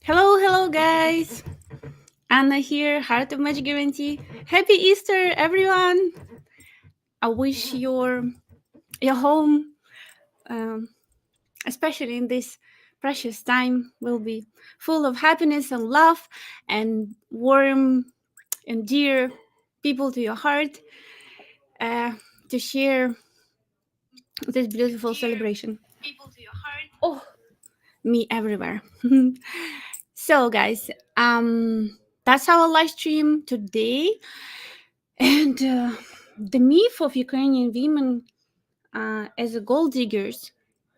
Hello, guys. Anna here, Heart of Magic Guarantee. Happy Easter, everyone. I wish your home, um, especially in this precious time, will be full of happiness and love and warm and dear people to your heart uh, to share this beautiful celebration. Oh, me everywhere. So, guys, that's our live stream today. And the myth of Ukrainian women as a gold diggers,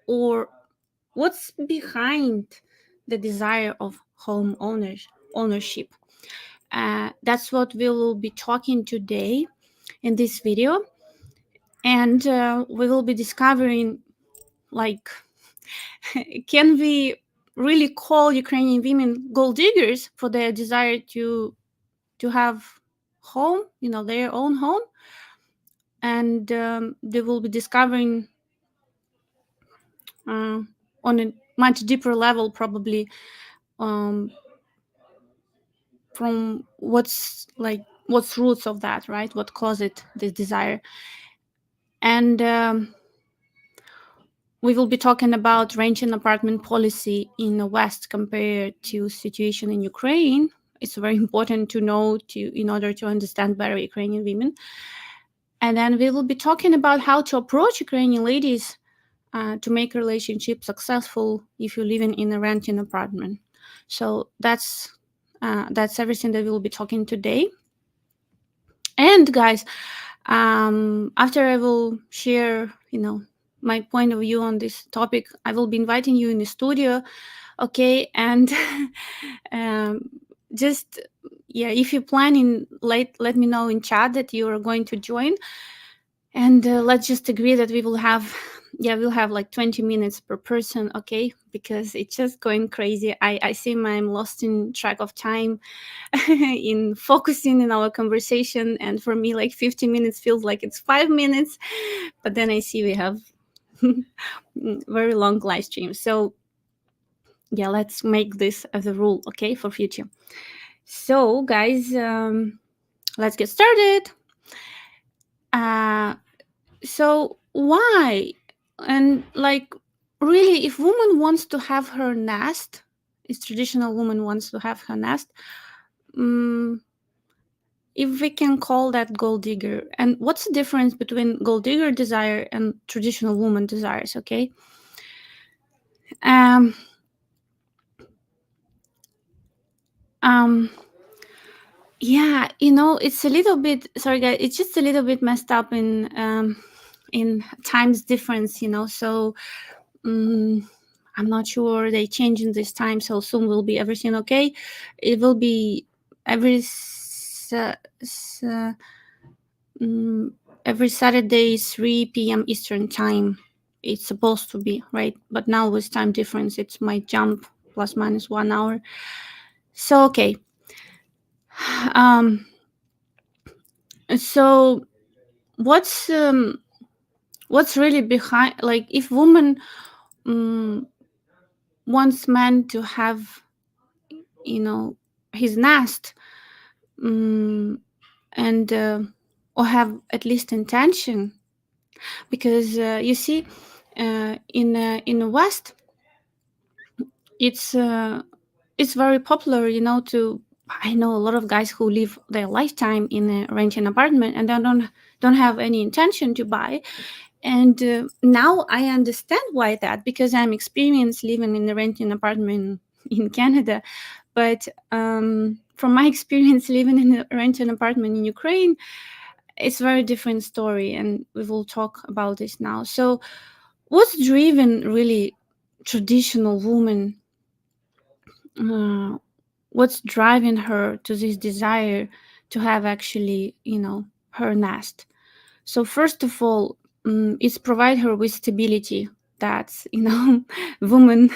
or what's behind the desire of ownership. That's what we will be talking today in this video, and we will be discovering, like, can we really call Ukrainian women gold diggers for their desire to have home, their own home, and they will be discovering on a much deeper level, probably, um, from what's roots of that, right? What caused this desire. And we will be talking about renting apartment policy in the West compared to situation in Ukraine. It's very important to know in order to understand better Ukrainian women. And then we will be talking about how to approach Ukrainian ladies to make relationship successful if you're living in a renting apartment. So that's everything that we'll be talking today. And guys, after I will share, my point of view on this topic, I will be inviting you in the studio, okay? And just if you're planning, let me know in chat that you are going to join, and let's just agree that we'll have like 20 minutes per person, okay? Because it's just going crazy. I seem I'm lost in track of time in focusing in our conversation, and for me, like 15 minutes feels like it's 5 minutes, but then I see we have very long live stream. So let's make this as a rule, okay, for future. So guys, let's get started. So why? And like, really, if woman wants to have her nest, if traditional woman wants to have her nest, if we can call that gold digger. And what's the difference between gold digger desire and traditional woman desires? Okay. um um yeah, it's a little bit, sorry guys, it's just a little bit messed up in times difference, so I'm not sure they changing this time, so soon will be everything okay. It will be every every Saturday 3 p.m. Eastern time. It's supposed to be, right? But now with time difference, it might jump plus minus 1 hour. So okay. So what's really behind, like, if woman wants man to have, his nest, and or have at least intention, because you see, in the West, it's very popular, to, I know a lot of guys who live their lifetime in a renting apartment and they don't have any intention to buy. And now I understand why that, because I'm experienced living in a renting apartment in Canada. But from my experience living in a renting apartment in Ukraine, it's a very different story, and we will talk about this now. So what's driven really traditional woman, what's driving her to this desire to have actually, her nest? So first of all, it's provide her with stability. That's, woman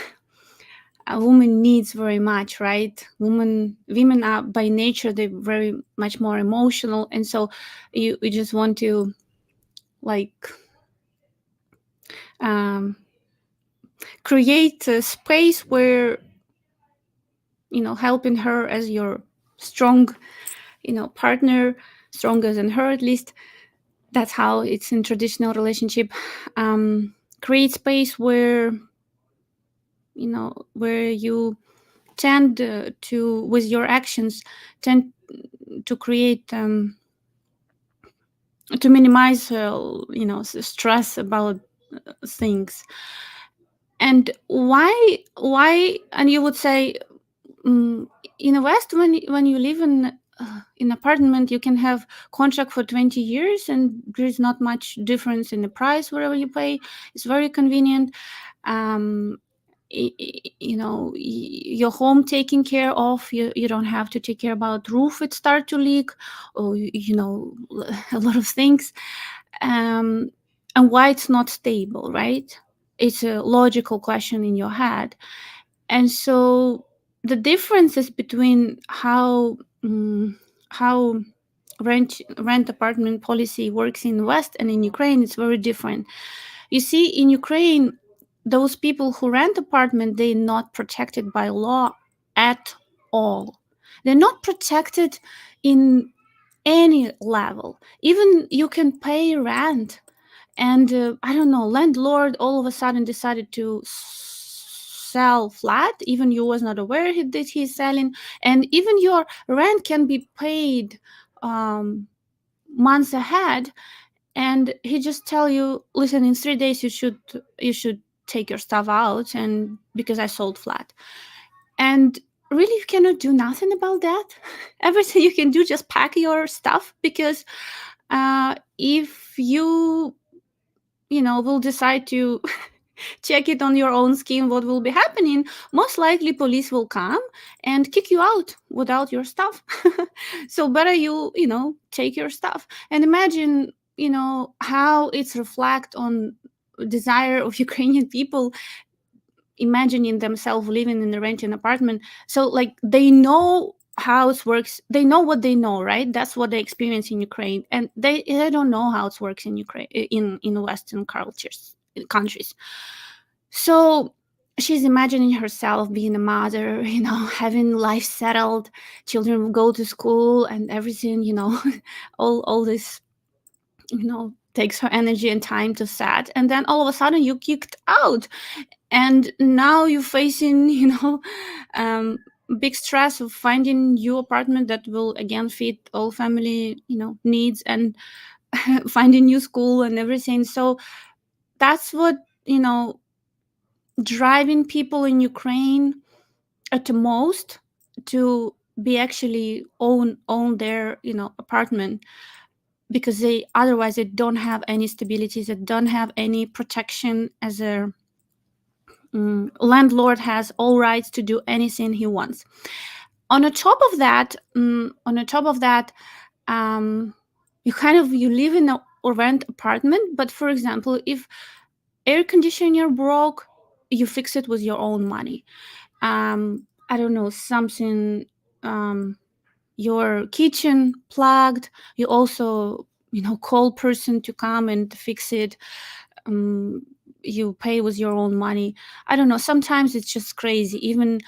a woman needs very much, right? Women are by nature, they're very much more emotional, and so you just want to, like, um, create a space where helping her as your strong, partner, stronger than her at least. That's how it's in traditional relationship. Create space where you tend to, with your actions, tend to create to minimize stress about things. And why and you would say, in the West, when you live in apartment, you can have contract for 20 years and there's not much difference in the price wherever you pay. It's very convenient. um, your home taken care of. You don't have to take care about roof it start to leak, or a lot of things. And why it's not stable, right? It's a logical question in your head. And so the differences between how rent apartment policy works in West and in Ukraine is very different. You see, in Ukraine, those people who rent apartment, they're not protected by law at all. They're not protected in any level. Even you can pay rent, and I don't know, landlord all of a sudden decided to sell flat, even you was not aware that he's selling, and even your rent can be paid months ahead, and he just tell you, listen, in 3 days you should take your stuff out, and because I sold flat. And really, you cannot do nothing about that. Everything you can do, just pack your stuff, because if you will decide to check it on your own skin what will be happening, most likely police will come and kick you out without your stuff. So better you take your stuff. And imagine how it's reflect on desire of Ukrainian people imagining themselves living in a rented apartment. So like they know how it works, they know what they know, right? That's what they experience in Ukraine, and they don't know how it works in Ukraine, in Western countries. So she's imagining herself being a mother, having life settled, children will go to school and everything, all this, takes her energy and time to set. And then all of a sudden you kicked out. And now you're facing, big stress of finding new apartment that will again fit all family, needs, and finding new school and everything. So that's what, driving people in Ukraine at the most to be actually own their apartment, because they don't have any stability, they don't have any protection. As a landlord has all rights to do anything he wants. On the top of that, you live in a rent apartment, but for example, if air conditioner broke, you fix it with your own money. I don't know, something, your kitchen plugged, you also call person to come and fix it. You pay with your own money. I don't know, sometimes it's just crazy. Even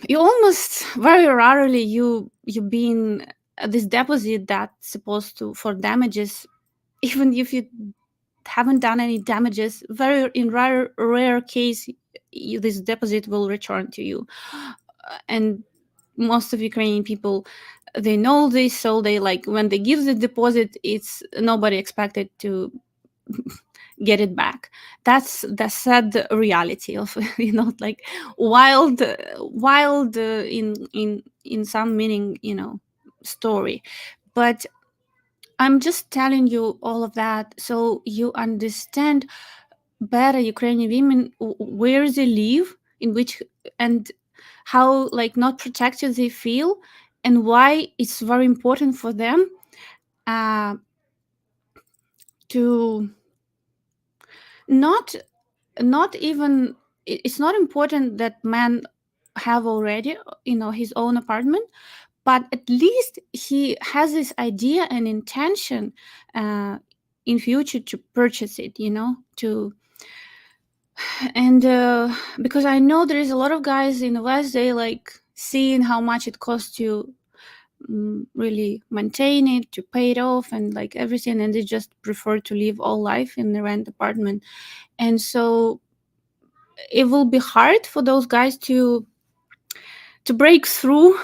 you almost very rarely you being this deposit that's supposed to for damages, even if you haven't done any damages, very in rare case this deposit will return to you. And most of Ukrainian people, they know this, so they, like, when they give the deposit, it's nobody expected to get it back. That's the sad reality of like wild in some meaning story. But I'm just telling you all of that so you understand better Ukrainian women, where they live, in which, and how like not protected they feel, and why it's very important for them to not even, it's not important that man have already his own apartment, but at least he has this idea and intention in future to purchase it, to And because I know there is a lot of guys in the West, they like seeing how much it costs to really maintain it, to pay it off, and like everything, and they just prefer to live all life in the rent apartment. And so it will be hard for those guys to break through,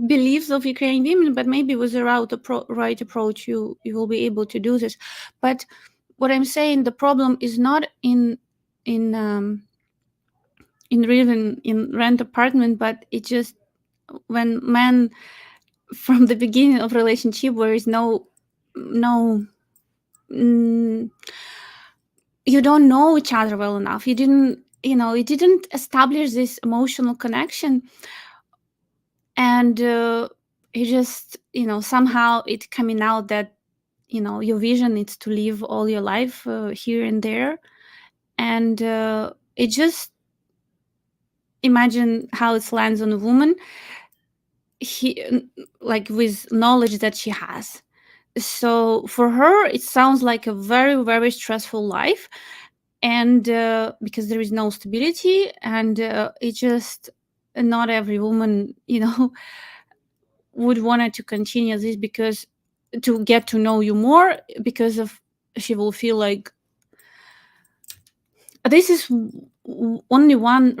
beliefs of Ukrainian women. But maybe with the right approach, you will be able to do this. But what I'm saying, the problem is not in living in rent apartment, but it just when men from the beginning of relationship, where is no mm, you don't know each other well enough, you didn't establish this emotional connection, and it just, somehow it coming out that your vision is to live all your life here and there. And it just, imagine how it lands on a woman, like with knowledge that she has. So for her it sounds like a very, very stressful life, and because there is no stability, and it just, not every woman would want to continue this, because to get to know you more, because of, she will feel like this is only one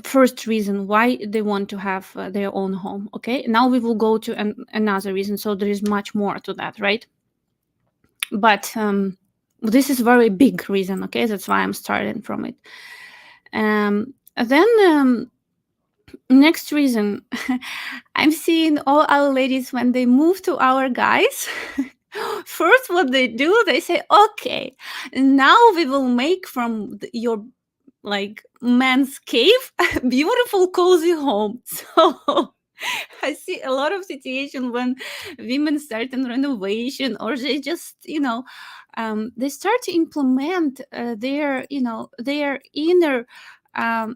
first reason why they want to have their own home. Okay, now we will go to another reason, so there is much more to that, right? But this is very big reason. Okay, that's why I'm starting from it. Then next reason, I'm seeing all our ladies when they move to our guys. First, what they do, they say, okay, now we will make from your like man's cave beautiful cozy home. So I see a lot of situation when women start in renovation, or they just, they start to implement their inner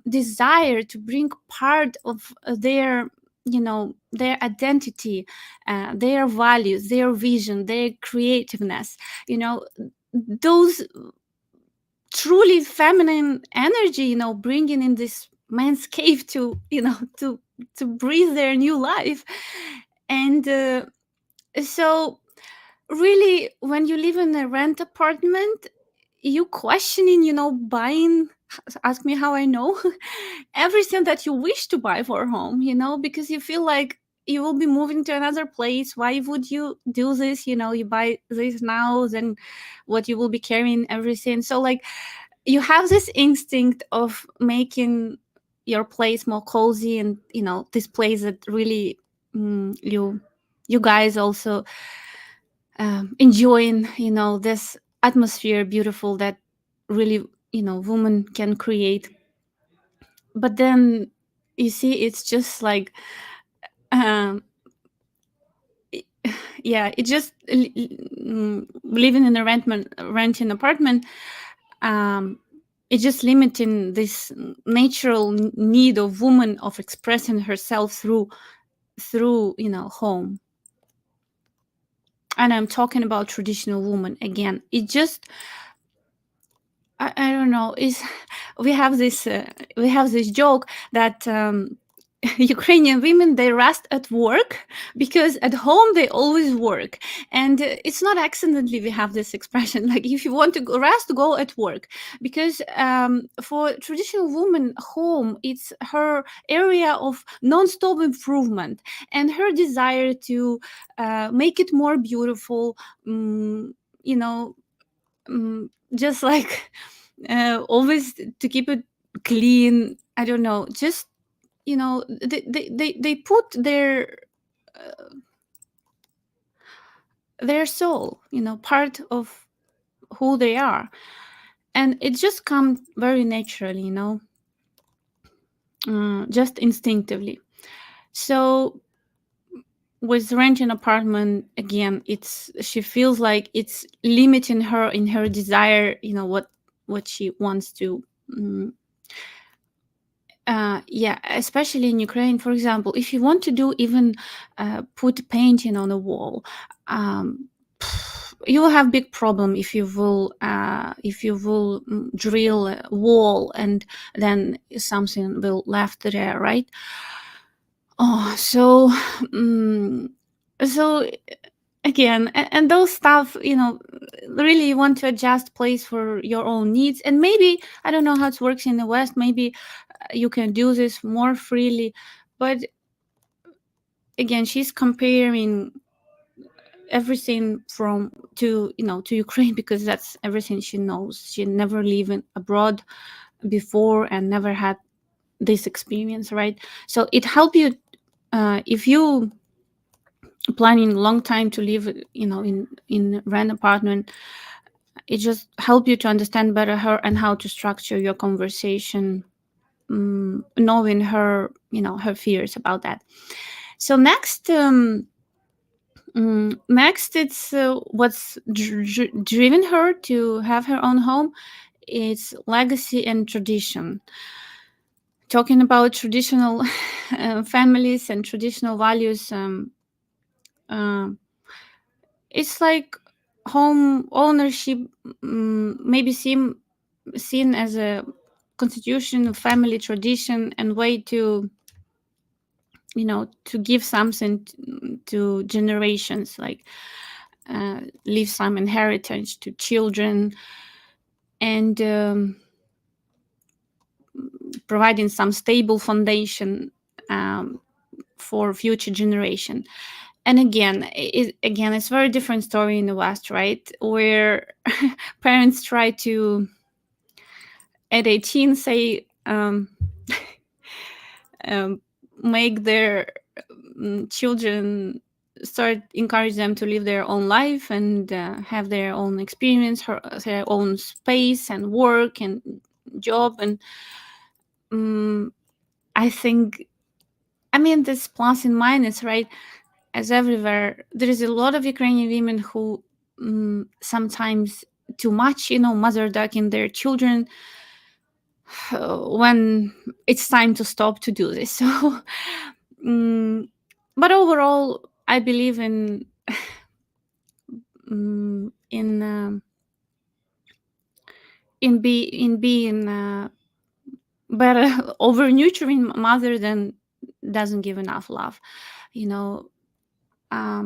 desire to bring part of their identity, their values, their vision, their creativeness, those truly feminine energy, bringing in this man's cave to, to breathe their new life. And so really, when you live in a rent apartment, you questioning, buying, ask me how I know, everything that you wish to buy for home, because you feel like you will be moving to another place. Why would you do this? You buy this now, then what you will be carrying, everything. So like, you have this instinct of making your place more cozy, and this place that really, you guys also enjoying, this atmosphere, beautiful, that really, woman can create. But then you see, it's just like, um yeah, it just living in a renting apartment, um it's just limiting this natural need of woman of expressing herself through home. And I'm talking about traditional woman again. It just, I don't know, is we have this joke that Ukrainian women, they rest at work, because at home they always work. And it's not accidentally we have this expression, like, if you want to rest, go at work. Because for traditional woman, home, it's her area of non-stop improvement, and her desire to make it more beautiful, you know just like always to keep it clean. I don't know, just, they put their soul, part of who they are, and it just comes very naturally, just instinctively. So with renting apartment, again, it's, she feels like it's limiting her in her desire, what she wants to. Yeah, especially in Ukraine, for example, if you want to do even put painting on a wall, um, you will have big problem if you will drill a wall and then something will left there, right? Oh, so again, and those stuff, really you want to adjust place for your own needs. And maybe, I don't know how it works in the West, maybe you can do this more freely. But again, she's comparing everything to Ukraine, because that's everything she knows. She never lived abroad before and never had this experience, right? So it helps you if you planning a long time to live, in rent apartment. It just help you to understand better her and how to structure your conversation, knowing her, her fears about that. So next, it's what's driven her to have her own home. It's legacy and tradition. Talking about traditional families and traditional values, uh, it's like home ownership, maybe seen as a constitution, family tradition, and way to to give something to generations, like leave some inheritance to children, and providing some stable foundation for future generation. And again, it's a very different story in the West, right? Where parents try to, at 18, say, make their children, start encourage them to live their own life and have their own experience, their own space and work and job. And I think, there's plus and minus, right? As everywhere, there is a lot of Ukrainian women who sometimes too much, mother ducking their children when it's time to stop to do this. So, but overall, I believe in in being better over nurturing mother than doesn't give enough love. You know, I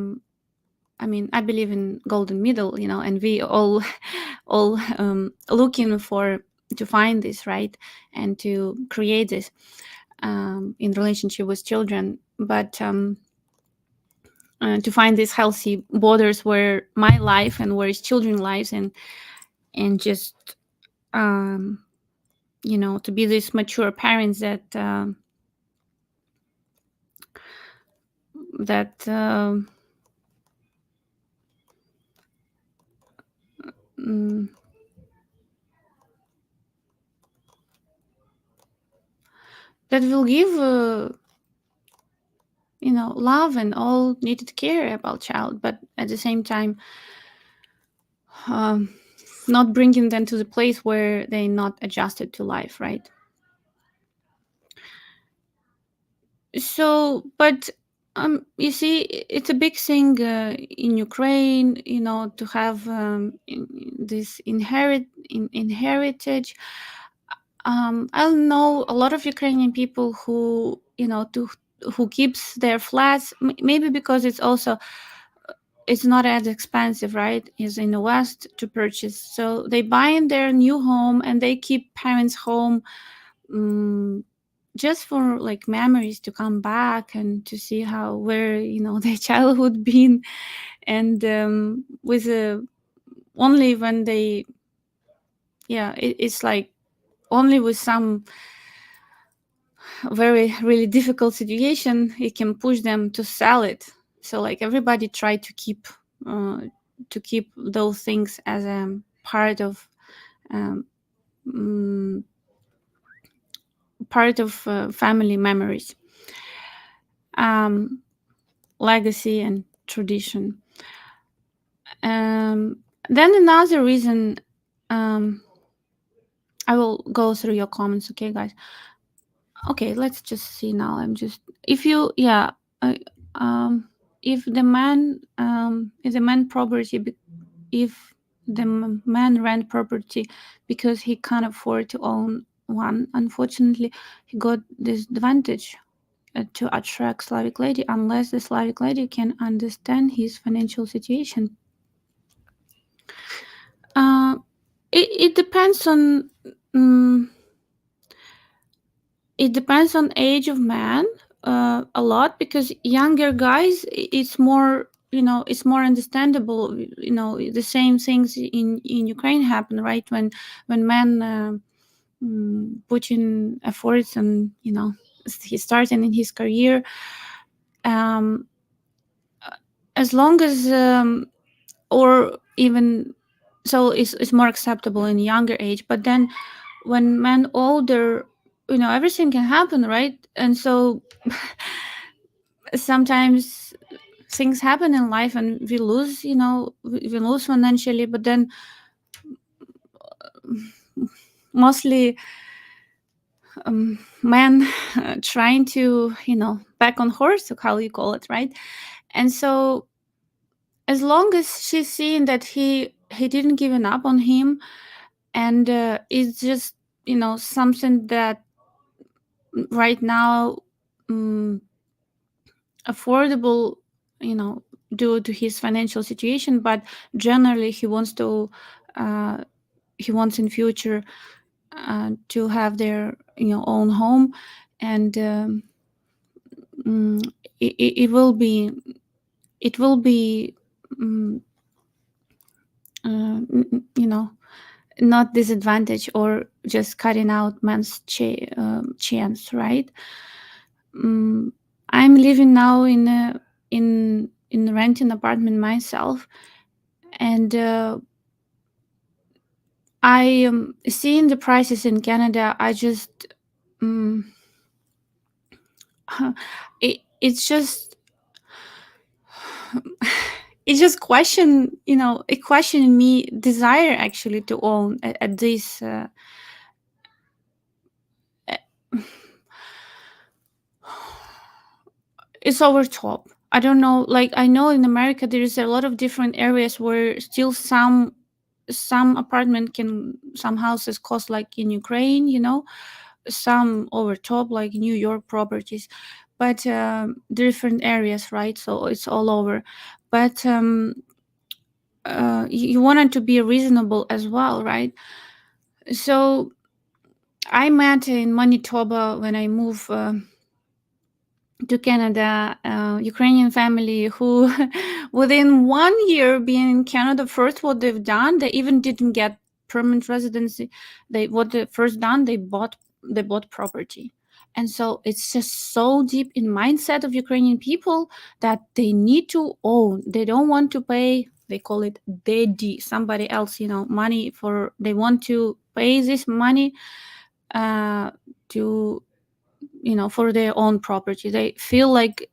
believe in golden middle, and we all looking for to find this, right, and to create this in relationship with children. But to find these healthy borders where my life and where is children lives, and just to be these mature parents that that that will give love and all needed care about child, but at the same time not bringing them to the place where they're not adjusted to life, right? So, but you see, it's a big thing in Ukraine, to have this inheritage. I know a lot of Ukrainian people who, who keeps their flats, maybe because it's not as expensive, right, as in the West to purchase. So they buy in their new home and they keep parents' home, just for like memories, to come back and to see where their childhood been. And with only when they, it's like only with some very really difficult situation it can push them to sell it. So like everybody try to keep those things as a part of um, family memories, legacy and tradition. Then another reason, I will go through your comments, okay, guys? Okay, let's just see now. If you, if the man property if the man rent property because he can't afford to own one. Unfortunately, he got this advantage to attract Slavic lady, unless the Slavic lady can understand his financial situation. Uh, it depends on um, it depends on age of man a lot, because younger guys, it's more, it's more understandable. The same things in Ukraine happen, right? When men put in efforts, and he's starting in his career, um, as long as or even so, it's more acceptable in younger age. But then when men older, everything can happen, right? And so sometimes things happen in life and we lose, we lose financially. But then mostly men trying to, back on horse, or how you call it, right? And so as long as she's seeing that he didn't given up on him, and it's just, something that right now um, affordable, due to his financial situation. But generally he wants to, he wants in future to have their, own home. And mm, it will be, it will be um, not disadvantage or just cutting out man's chance, right? um, I'm living now in a renting apartment myself. And I seeing the prices in Canada, I just um, it's just it just question, it questioning me desire actually to own at this it's over top. I don't know, like, I know in America there is a lot of different areas where still some apartment can, some houses cost like in Ukraine, some over top like New York properties. But different areas, right? So it's all over. But you want it to be reasonable as well, right? So I met in Manitoba when I moved to Canada, Ukrainian family who, within 1 year being in Canada, first what they've done, they even didn't get permanent residency. What they first done, they bought property. And so it's just so deep in mindset of Ukrainian people that they need to own. They don't want to pay. They call it dedi, somebody else, money for. They want to pay this money uh, to, for their own property. They feel like,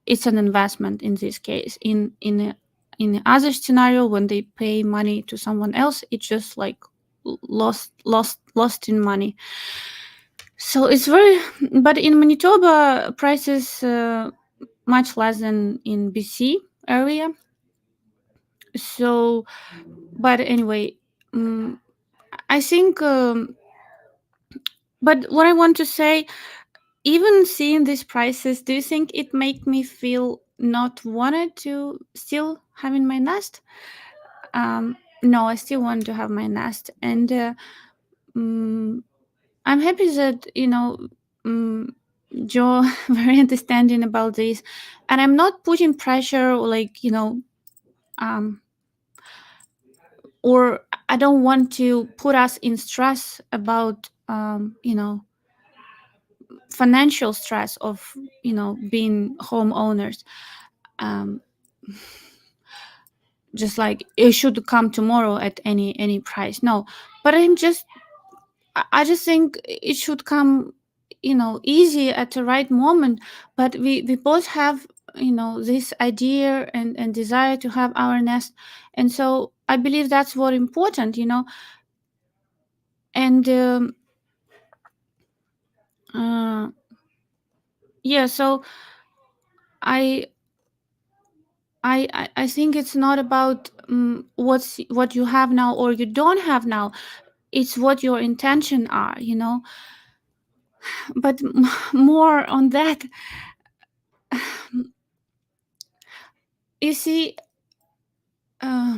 it's an investment in this case. In the other scenario, when they pay money to someone else, it's just like lost in money. So it's very, but in Manitoba prices much less than in BC area. So, but anyway, I think but what I want to say, even seeing these prices, do you think it make me feel not wanted to still having my nest? No, I still want to have my nest. And mm, I'm happy that, um, Joe very understanding about this. And I'm not putting pressure, like, um, or I don't want to put us in stress about, financial stress of, being homeowners. um, just like it should come tomorrow at any price. No, but I just think it should come, easy at the right moment. But we both have, this idea and desire to have our nest. And so I believe that's what important, and yeah. So I I think it's not about what you have now or you don't have now. It's what your intention are, but more on that. you see uh,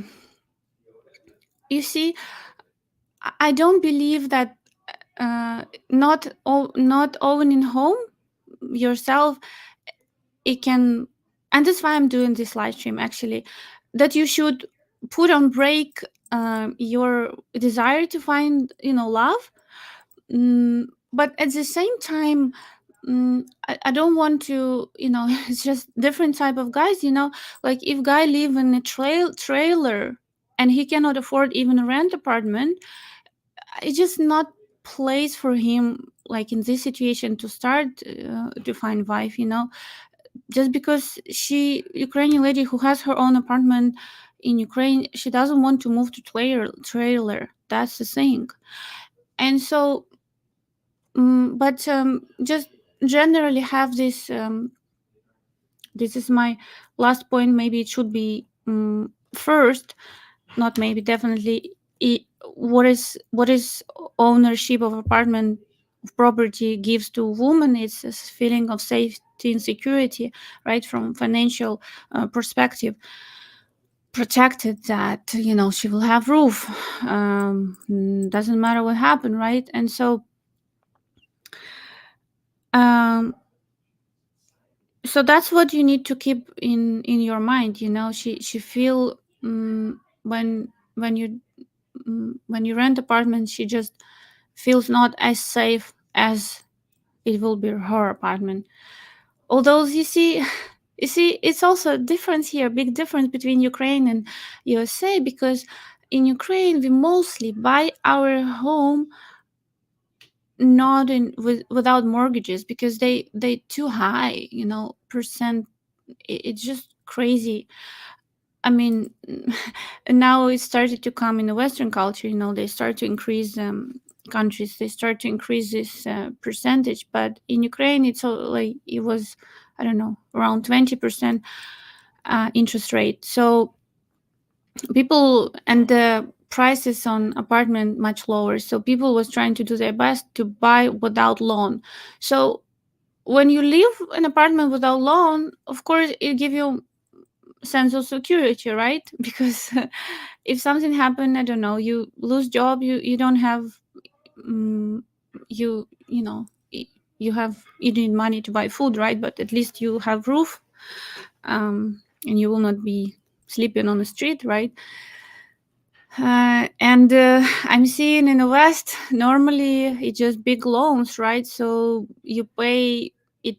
you see, I don't believe that not owning home yourself, it can, and that's why I'm doing this live stream actually, that you should put on break your desire to find love. But at the same time, I don't want to, it's just different type of guys, like if guy live in a trailer and he cannot afford even a rent apartment, it's just not place for him, like in this situation, to start to find wife, just because Ukrainian lady who has her own apartment in Ukraine, she doesn't want to move to trailer. That's the thing. And so but just generally have this this is my last point. Maybe it should be first, not maybe, definitely. What is ownership of apartment property gives to women? It's a feeling of safety and security, right, from financial perspective, protected, that she will have roof, doesn't matter what happened, right? And so um so that's what you need to keep in your mind. She feel, when you rent apartment, she just feels not as safe as it will be her apartment. Although you see it's also a difference here, big difference between Ukraine and USA, because in Ukraine we mostly buy our home not without mortgages, because they too high, percent. It's just crazy. I mean, now it started to come in the Western culture. They start to increase, countries. They start to increase this percentage. But in Ukraine, it's all, like it was, I don't know, around 20% interest rate. So people, and the prices on apartment much lower. So people was trying to do their best to buy without loan. So when you live an apartment without loan, of course, it give you sense of security, right? Because if something happened, I don't know, you lose job, you don't have, um, you know you need money to buy food, right? But at least you have roof, and you will not be sleeping on the street, right? And I'm seeing in the West, normally it's just big loans, right? So you pay it,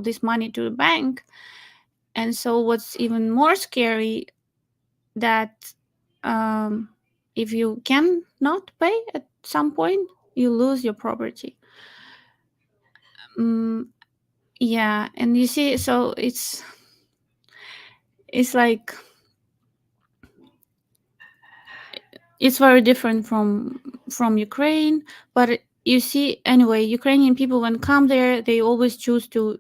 this money to the bank. And so what's even more scary, that if you can not pay at some point, you lose your property. um, yeah, and you see, so it's like, it's very different from Ukraine. But you see, anyway, Ukrainian people, when come there, they always choose to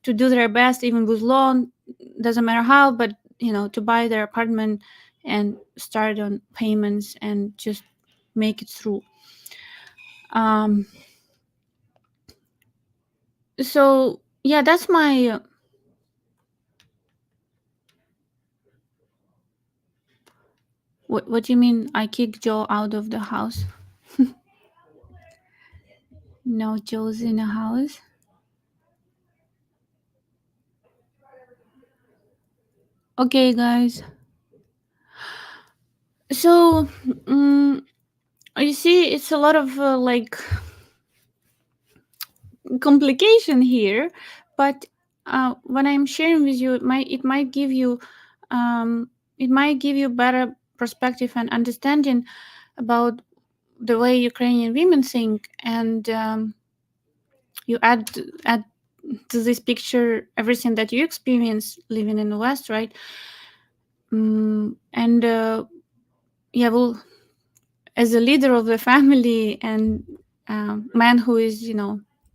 do their best, even with loan, doesn't matter how, but to buy their apartment and start on payments and just make it through. um so yeah, that's my what do you mean I kicked Joe out of the house? No, Joe's in the house. Okay, guys. So you see, it's a lot of like complication here. But when I'm sharing with you, it might give you better perspective and understanding about the way Ukrainian women think. And you add to this picture everything that you experience living in the West, right? And yeah, well, as a leader of the family, and man who is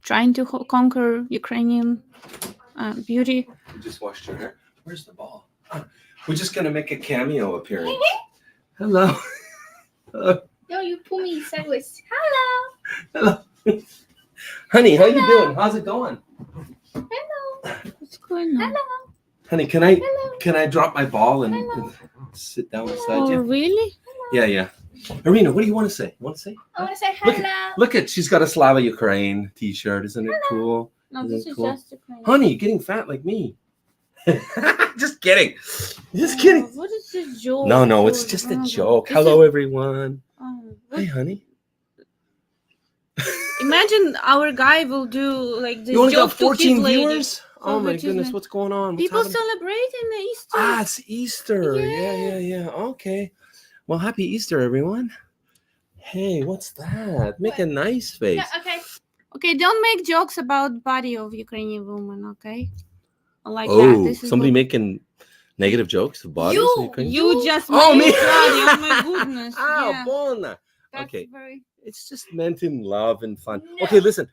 trying to conquer Ukrainian beauty. You just washed your hair? Where's the ball? We're just gonna make a cameo appearance. Hello. Hello. No, you pull me sideways. Hello. Hello. Honey, how you doing? How's it going? Hello. What's going on? Hello. Honey, can I drop my ball and sit down beside Oh, you? really? Yeah. Arena, what do you want to say? I want to say hello. Look at she's got a Slava Ukraine t-shirt. Isn't it cool? No, Isn't this it is cool? just a kind of... Honey, you're getting fat like me. Just kidding. Just kidding. What is this joke? No, it's just a joke. Hello, everyone. Hey, honey. Imagine our guy will do like this You only got joke to his 14 lady. viewers? Oh my goodness, what's going on? What's People happening? celebrating the Easter. Ah, it's Easter. Yeah. Okay. Well, happy Easter, everyone. Hey, what's that? Make a nice face. Yeah, Okay, don't make jokes about body of Ukrainian woman, okay? Like that. Oh, This is somebody what... making negative jokes of bodies? You just Oh, made me. Claudia. Oh my goodness. Ow, Yeah, Bona. that's Okay. very... It's just meant in love and fun. No. Okay, listen.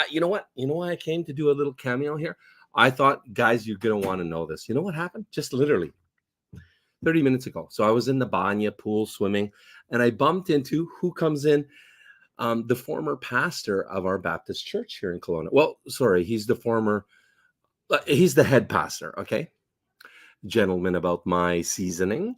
You know what? You know why I came to do a little cameo here? I thought, guys, you're going to want to know this. You know what happened? Just literally 30 minutes ago. So I was in the banya pool swimming, and I bumped into who comes in? The former pastor of our Baptist church here in Kelowna. Well, sorry, he's the head pastor, okay? Gentleman about my seasoning.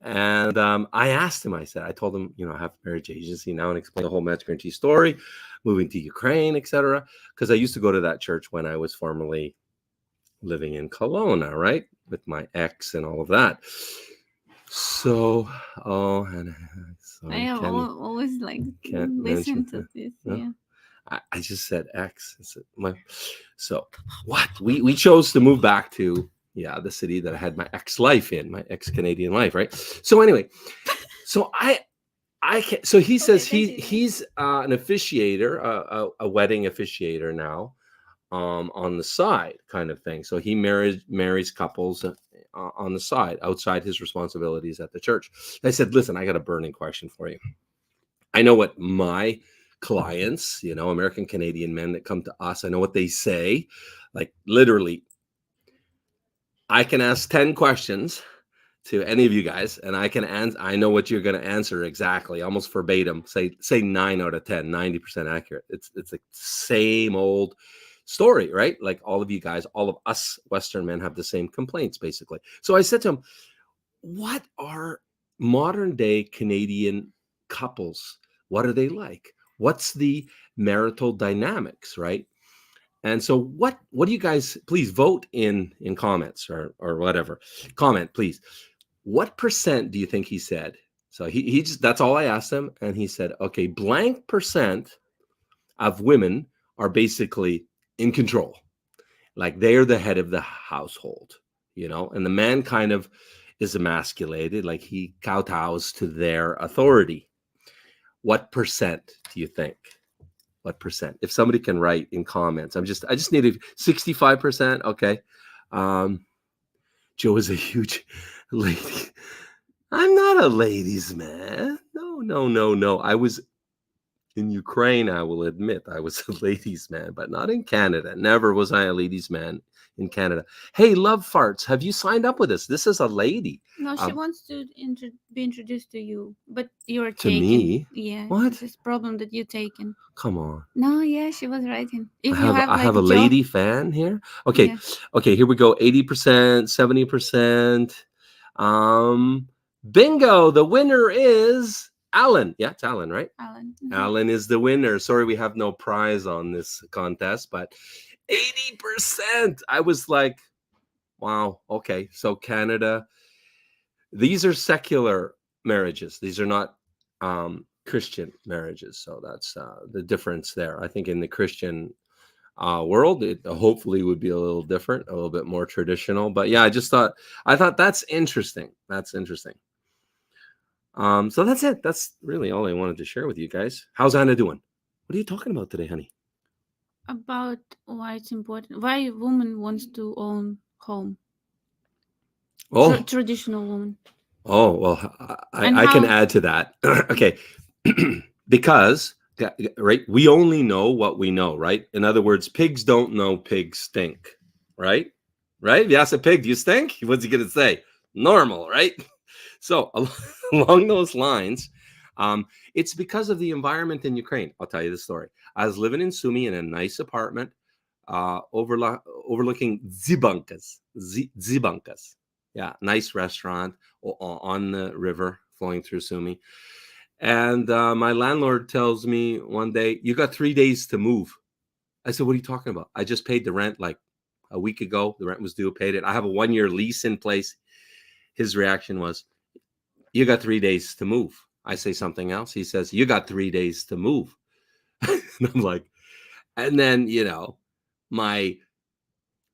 And I asked him, I told him, I have a marriage agency now, and explain the whole Match Guaranty story, moving to Ukraine, etc. Because I used to go to that church when I was formerly living in Kelowna, right? With my ex and all of that. So, I always like listen to this. Yeah. I just said ex. So what? We chose to move back to the city that I had my ex-life in, my ex-Canadian life, right? So anyway, so so he says he's an officiator, a wedding officiator now, on the side kind of thing. So he marries couples on the side outside his responsibilities at the church. I said, listen, I got a burning question for you. I know what my clients, American Canadian men that come to us, I know what they say. Like literally, I can ask 10 questions to any of you guys, and I know what you're going to answer exactly, almost verbatim. Say 9 out of 10, 90% accurate. It's the same old story, right? Like all of you guys, all of us Western men have the same complaints, basically. So I said to him, what are modern day Canadian couples? What are they like? What's the marital dynamics, right? And so what do you guys, please vote in comments or whatever. Comment, please. What percent do you think he said? So he just, that's all I asked him. And he said, okay, blank percent of women are basically in control. Like they're the head of the household, and the man kind of is emasculated, like he kowtows to their authority. What percent do you think? What percent? If somebody can write in comments, I just needed 65%. Okay. Joe is a huge lady. I'm not a ladies' man. No. I was in Ukraine, I will admit I was a ladies' man, but not in Canada. Never was I a ladies' man in Canada. Hey, Love Farts, have you signed up with us? This is a lady. No, she wants to be introduced to you, but you're to taken. Me? Yeah. What? This problem that you're taken. Come on. No, yeah, she was writing. If I have a lady fan here. Okay. Yeah. Okay, here we go. 80%, 70%. Bingo. The winner is Alan. Yeah, it's Alan, right? Alan. Mm-hmm. Alan is the winner. Sorry, we have no prize on this contest, but 80%. I was like, wow. Okay. So Canada, these are secular marriages. These are not Christian marriages. So that's the difference there. I think in the Christian world, it hopefully would be a little different, a little bit more traditional. But yeah, I thought that's interesting. That's interesting. So that's it. That's really all I wanted to share with you guys. How's Anna doing? What are you talking about today, honey? About why it's important. Why a woman wants to own home. Oh, traditional woman. Oh, well, I can add to that. Okay. Because, right, we only know what we know, right? In other words, pigs don't know pigs stink, right? right? If you ask a pig, do you stink? What's he going to say? Normal, right? So along those lines, it's because of the environment in Ukraine. I'll tell you the story. I was living in Sumy in a nice apartment overlooking Zibankas. Zibankas. Yeah, nice restaurant on the river flowing through Sumy. And my landlord tells me one day, you got 3 days to move. I said, what are you talking about? I just paid the rent like a week ago. The rent was due, paid it. I have a 1-year lease in place. His reaction was, you got 3 days to move. I say something else. He says, you got 3 days to move. And I'm like, and then, my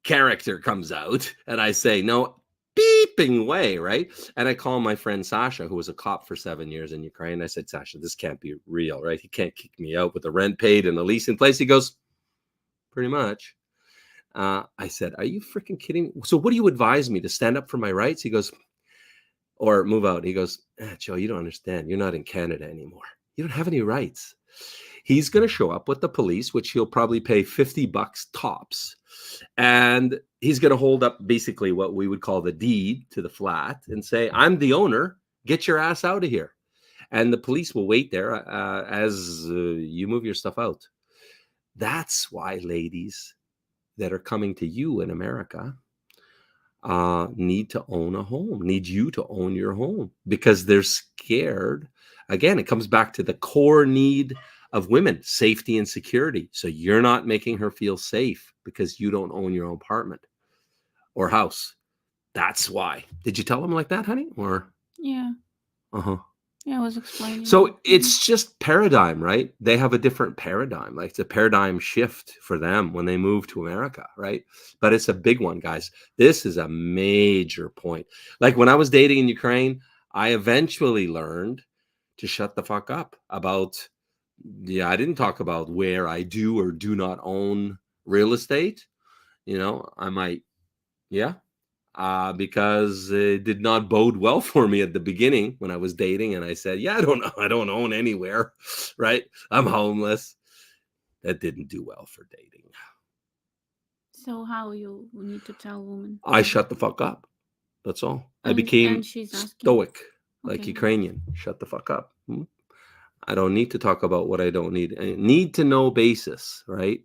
character comes out and I say, no, beeping way, right? And I call my friend Sasha, who was a cop for 7 years in Ukraine. I said, Sasha, this can't be real, right? He can't kick me out with the rent paid and the lease in place. He goes, pretty much. I said, are you freaking kidding me? So what do you advise me, to stand up for my rights? He goes, or move out. He goes, Joe, you don't understand. You're not in Canada anymore. You don't have any rights. He's going to show up with the police, which he'll probably pay $50 tops. And he's going to hold up basically what we would call the deed to the flat and say, I'm the owner. Get your ass out of here. And the police will wait there as you move your stuff out. That's why ladies that are coming to you in America need to own a home, need you to own your home, because they're scared. Again, it comes back to the core need of women, safety and security. So you're not making her feel safe because you don't own your own apartment or house. That's why. Did you tell them like that, honey? Or Yeah. Uh-huh. Yeah, I was explaining. So it's just paradigm, right? They have a different paradigm. Like, it's a paradigm shift for them when they move to America, right? But it's a big one, guys. This is a major point. Like when I was dating in Ukraine, I eventually learned to shut the fuck up about, I didn't talk about where I do or do not own real estate. I might, because it did not bode well for me at the beginning when I was dating. And I said, I don't own anywhere, right? I'm homeless. That didn't do well for dating. So how you need to tell women? I shut the fuck up. That's all. I And became she's asking. stoic, like Okay. Ukrainian. Shut the fuck up. I don't need to talk about what I don't need. I need to know basis, right?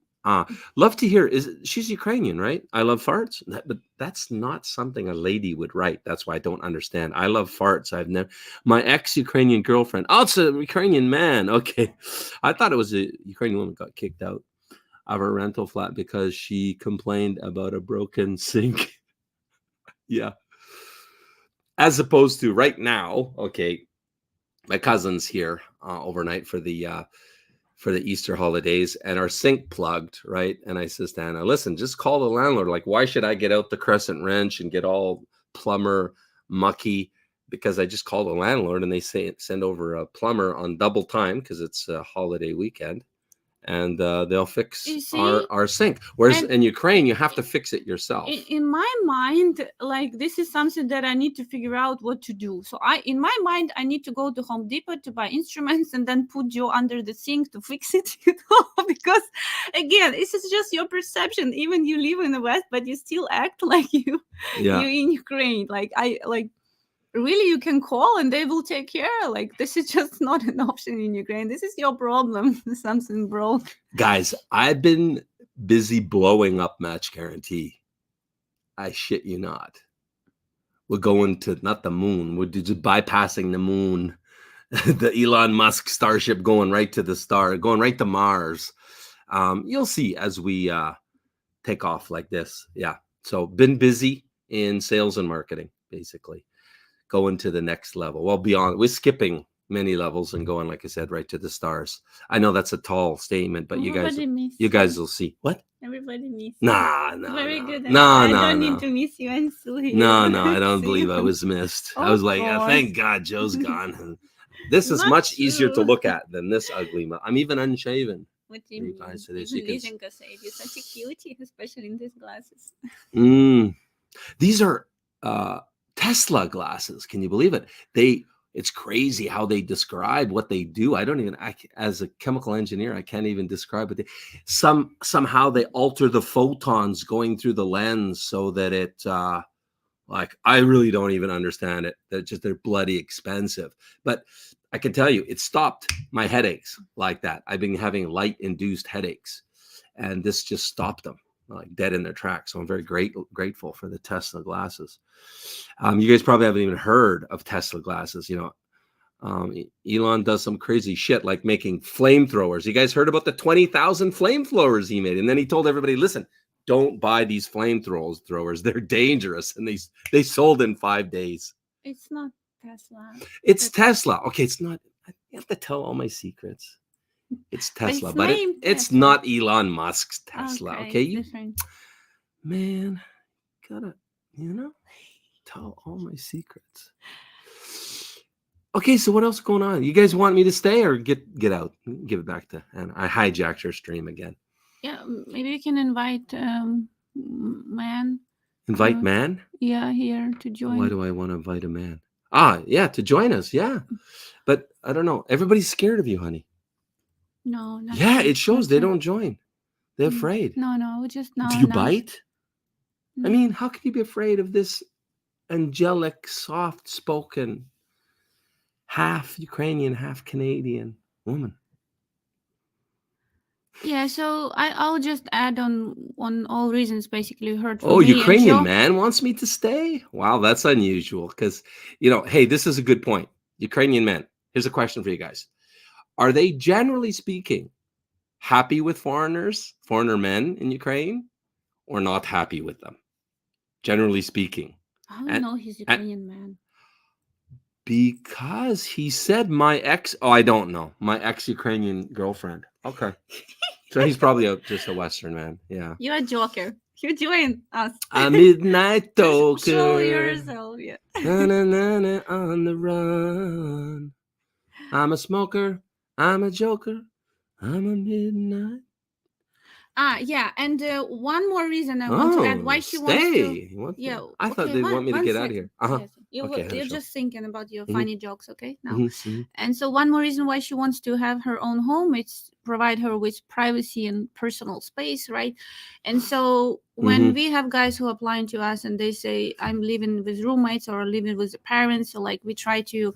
Love to hear. She's Ukrainian, right? I love farts, but that's not something a lady would write. That's why I don't understand. I love farts. My ex-Ukrainian girlfriend. Oh, it's a Ukrainian man. Okay, I thought it was a Ukrainian woman got kicked out of her rental flat because she complained about a broken sink. Yeah, as opposed to right now. Okay, my cousin's here overnight for the Easter holidays, and our sink plugged, right? And I says to Anna, listen, just call the landlord. Like, why should I get out the crescent wrench and get all plumber mucky? Because I just call the landlord and they send over a plumber on double time because it's a holiday weekend, and they'll fix our sink. Whereas in Ukraine, you have to fix it yourself. In my mind, like, this is something that I need to figure out what to do. So in my mind, I need to go to Home Depot to buy instruments and then put you under the sink to fix it, because again, this is just your perception. Even you live in the West, but you still act like you're in Ukraine. Really, you can call and they will take care. Like, this is just not an option in Ukraine. This is your problem. Something broke. Guys, I've been busy blowing up Match Guaranty. I shit you not. We're going to, not the moon. We're just bypassing the moon. The Elon Musk Starship going right to the star, going right to Mars. You'll see as we take off like this. Yeah. So been busy in sales and marketing, basically. Going to the next level. Well, beyond, we're skipping many levels and going, like I said, right to the stars. I know that's a tall statement, but you guys will see. What? Everybody misses. No. Very good. I don't need to miss you. I'm still here. No, I don't believe I was missed. I was like, thank God Joe's gone. This is much easier to look at than this ugly. I'm even unshaven. What do you mean? Lizenka said you're such a cutie, especially in these glasses. These are Tesla glasses. Can you believe it? They It's crazy how they describe what they do. I don't even, as a chemical engineer, I can't even describe it. Somehow they alter the photons going through the lens so that it, like, I really don't even understand it. They're bloody expensive. But I can tell you, it stopped my headaches like that. I've been having light-induced headaches, and this just stopped them, like dead in their tracks. So I'm very grateful for the Tesla glasses. You guys probably haven't even heard of Tesla glasses. You know, Elon does some crazy shit like making flamethrowers. You guys heard about the 20,000 flamethrowers he made? And then he told everybody, listen, don't buy these flamethrowers. They're dangerous. And they sold in 5 days. It's not Tesla. It's Tesla. Okay, it's not. You have to tell all my secrets. It's Tesla, but it's Tesla. not Elon Musk's Tesla. Okay, you, different. man, gotta, you know, tell all my secrets. Okay, so what else is going on? You guys want me to stay or get out? Give it back to, and I hijacked your stream again. Yeah, maybe we can invite man. Invite man? Yeah, here to join. Why do I want to invite a man? Yeah, to join us. Yeah, but I don't know. Everybody's scared of you, honey. No, yeah, it shows they don't join. They're afraid. No, just no. Do you bite? No. I mean, how can you be afraid of this angelic, soft-spoken, half Ukrainian, half Canadian woman? Yeah, so I'll just add on all reasons basically heard from Oh, me. Ukrainian man wants me to stay? Wow, that's unusual because, you know, hey, this is a good point. Ukrainian men, here's a question for you guys. Are they generally speaking happy with foreigner men in Ukraine, or not happy with them? Generally speaking. How do you know he's Ukrainian man? Because he said my ex, I don't know. My ex-Ukrainian girlfriend. Okay. So he's probably just a Western man. Yeah. You're a joker. You join us. A midnight toker. Show yourself, yeah. Na, na, na, na, on the run. I'm a smoker. I'm a joker. I'm a midnight. Yeah, and one more reason I want to add why she wants to. Yeah, I thought they'd want me to get out of here. Yes. You're just thinking about your funny jokes, okay? Now, and so one more reason why she wants to have her own home, it's provide her with privacy and personal space, right? And so when we have guys who applying to us and they say I'm living with roommates or living with the parents, so like we try to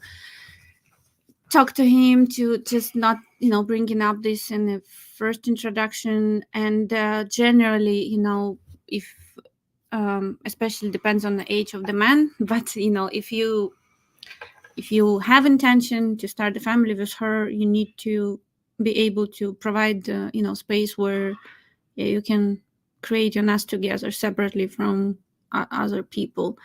talk to him to just not, bringing up this in the first introduction, and generally, if especially depends on the age of the man, but if you have intention to start a family with her, you need to be able to provide space where you can create your nest together separately from other people.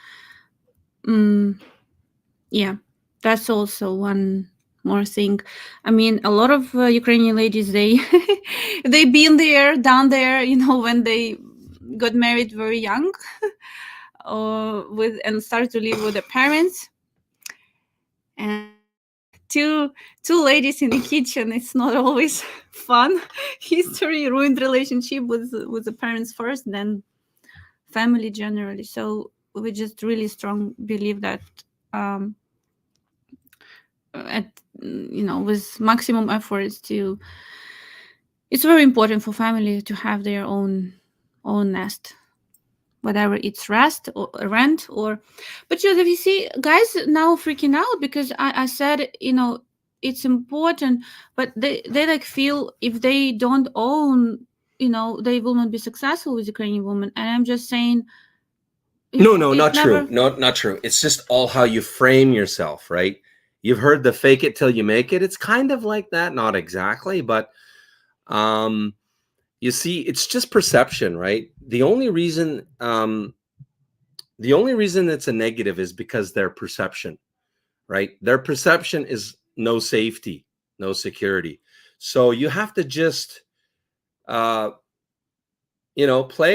Yeah, that's also one more thing. I mean, a lot of Ukrainian ladies, they been down there, when they got married very young, and started to live with their parents, and two ladies in the kitchen. It's not always fun. History ruined relationship with the parents first, then family generally. So we just really strong believe that with maximum efforts it's very important for family to have their own nest, whatever it's rent, but if you see guys now freaking out because I said it's important, but they like feel if they don't own, they will not be successful with Ukrainian woman. And I'm just saying no, not true. No, not true. It's just all how you frame yourself, right? You've heard the fake it till you make it. It's kind of like that, not exactly, but you see, it's just perception, right? The only reason it's a negative is because their perception, right? Their perception is no safety, no security. So you have to just, play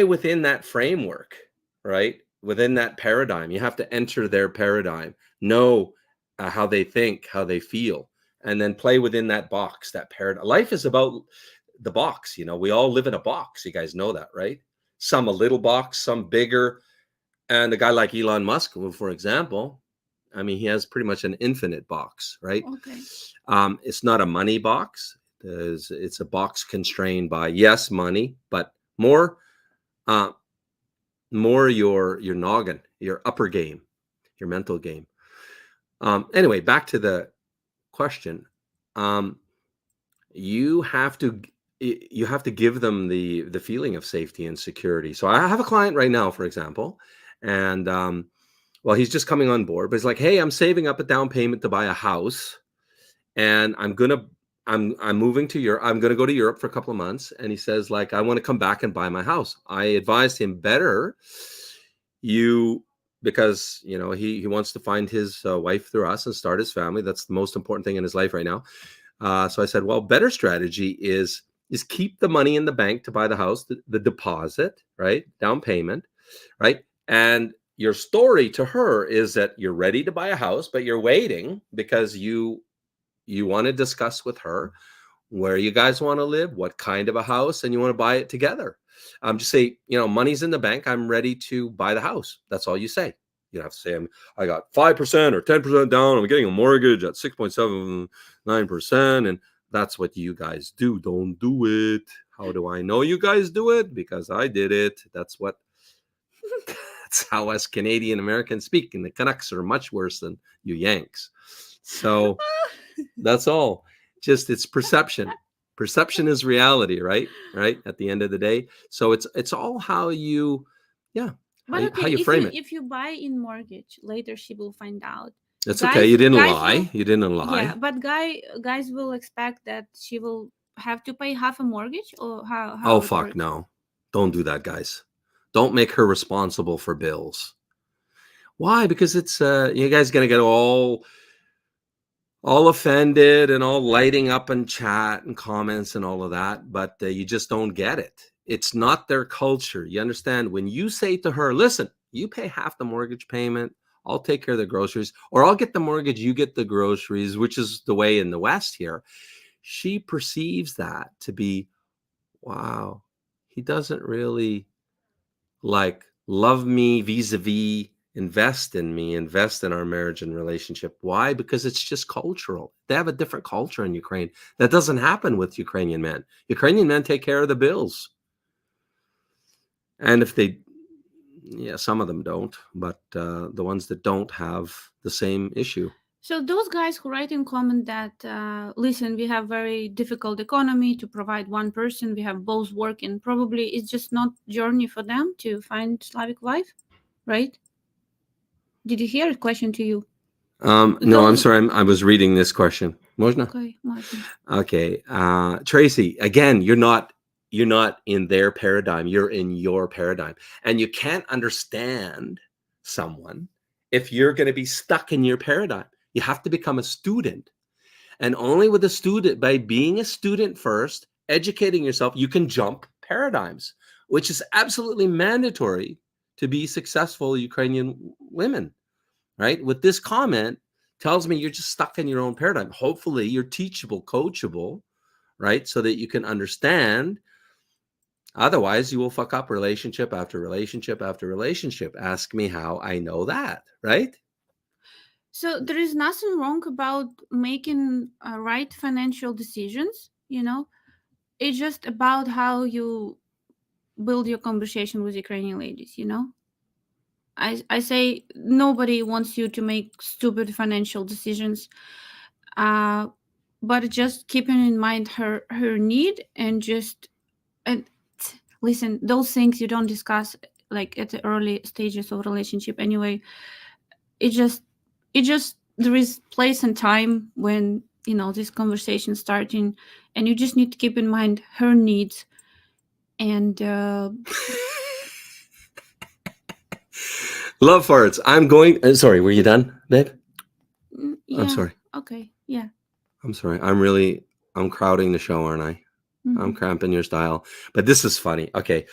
within that framework, right? Within that paradigm. You have to enter their paradigm, know how they think, how they feel, and then play within that box, that paradigm. Life is about the box. We all live in a box. You guys know that, right? Some a little box, some bigger. And a guy like Elon Musk, for example, I mean, he has pretty much an infinite box, right? Okay. It's not a money box. It's a box constrained by, yes, money, but more your noggin, your upper game, your mental game. Anyway, back to the question. You have to give them the feeling of safety and security. So I have a client right now, for example, and well, he's just coming on board, but he's like, hey, I'm saving up a down payment to buy a house, and I'm moving to Europe. I'm gonna go to Europe for a couple of months. And he says, like, I want to come back and buy my house. I advised him, better because he wants to find his wife through us and start his family. That's the most important thing in his life right now. So I said, well, better strategy is keep the money in the bank to buy the house, the deposit, right? Down payment, right? And your story to her is that you're ready to buy a house, but you're waiting because you want to discuss with her where you guys want to live, what kind of a house, and you want to buy it together. Just say, money's in the bank. I'm ready to buy the house. That's all you say. You don't have to say, I got 5% or 10% down. I'm getting a mortgage at 6.79%. And that's what you guys do. Don't do it. How do I know you guys do it? Because I did it. That's how us Canadian Americans speak. And the Canucks are much worse than you Yanks. So that's all. Just it's perception. Perception is reality, right? Right. At the end of the day. So it's all how you, But how you frame it. If you buy in mortgage, later she will find out. That's okay. You didn't lie. You didn't lie. Yeah, but guys will expect that she will have to pay half a mortgage, or how Oh, fuck no. Don't do that, guys. Don't make her responsible for bills. Why? Because it's you guys gonna get all offended and all lighting up in chat and comments and all of that, but you just don't get it. It's not their culture. You understand? When you say to her, listen, you pay half the mortgage payment, I'll take care of the groceries, or I'll get the mortgage, you get the groceries, which is the way in the West here. She perceives that to be, wow, he doesn't really love me vis-a-vis, invest in me, invest in our marriage and relationship. Why? Because it's just cultural. They have a different culture in Ukraine. That doesn't happen with Ukrainian men. Ukrainian men take care of the bills. And if they, some of them don't, but the ones that don't have the same issue. So those guys who write in comment that, listen, we have very difficult economy to provide one person, we have both working, probably it's just not journey for them to find Slavic wife, right? Did you hear a question to you? No, I'm sorry. I was reading this question. Można? Okay, Martin. Okay. Tracy, again, you're not in their paradigm. You're in your paradigm. And you can't understand someone if you're going to be stuck in your paradigm. You have to become a student. And only with a student, by being a student first, educating yourself, you can jump paradigms, which is absolutely mandatory to be successful Ukrainian women, right? With this comment tells me you're just stuck in your own paradigm. Hopefully you're teachable, coachable, right? So that you can understand. Otherwise, you will fuck up relationship after relationship after relationship. Ask me how I know that, right? So there is nothing wrong about making right financial decisions, It's just about how you build your conversation with Ukrainian ladies, I say nobody wants you to make stupid financial decisions, but just keeping in mind her need and listen, those things you don't discuss at the early stages of relationship anyway. It just there is place and time when this conversation starting, and you just need to keep in mind her needs and Love farts. I'm going. Sorry, were you done, babe? Yeah, I'm sorry. Okay. Yeah. I'm sorry. I'm crowding the show, aren't I? Mm-hmm. I'm cramping your style. But this is funny. Okay.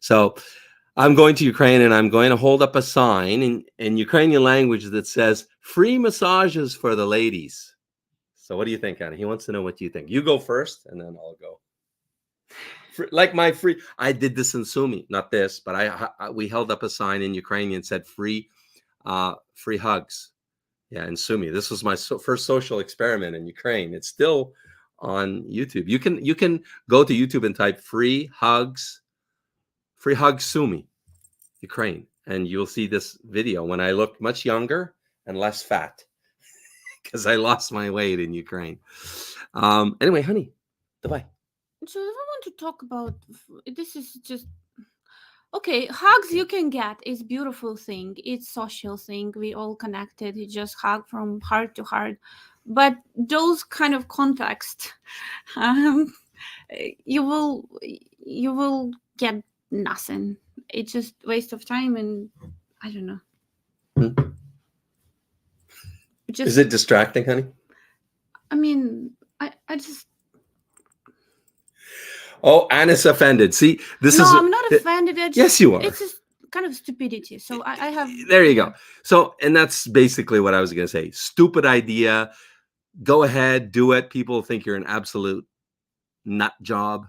So I'm going to Ukraine and I'm going to hold up a sign in Ukrainian language that says free massages for the ladies. So what do you think, Anna? He wants to know what you think. You go first and then I'll go. I did this in Sumy, not this, but we held up a sign in Ukrainian said free hugs. Yeah, in Sumy. This was my first social experiment in Ukraine. It's still on YouTube. You can go to YouTube and type free hugs Sumy, Ukraine, and you'll see this video when I look much younger and less fat because I lost my weight in Ukraine. Anyway, honey, goodbye. So if I want to talk about this, is just okay. Hugs you can get is beautiful thing. It's social thing. We all connected. You just hug from heart to heart. But those kind of context, um, you will get nothing. It's just waste of time, and I don't know. Just, Is it distracting, honey? I mean, I just. Oh, Anna's offended. See, this No, is. I'm not offended. Yes, you are. It's just kind of stupidity. So I have. There you go. So, and that's basically what I was going to say. Stupid idea. Go ahead, do it. People think you're an absolute nut job,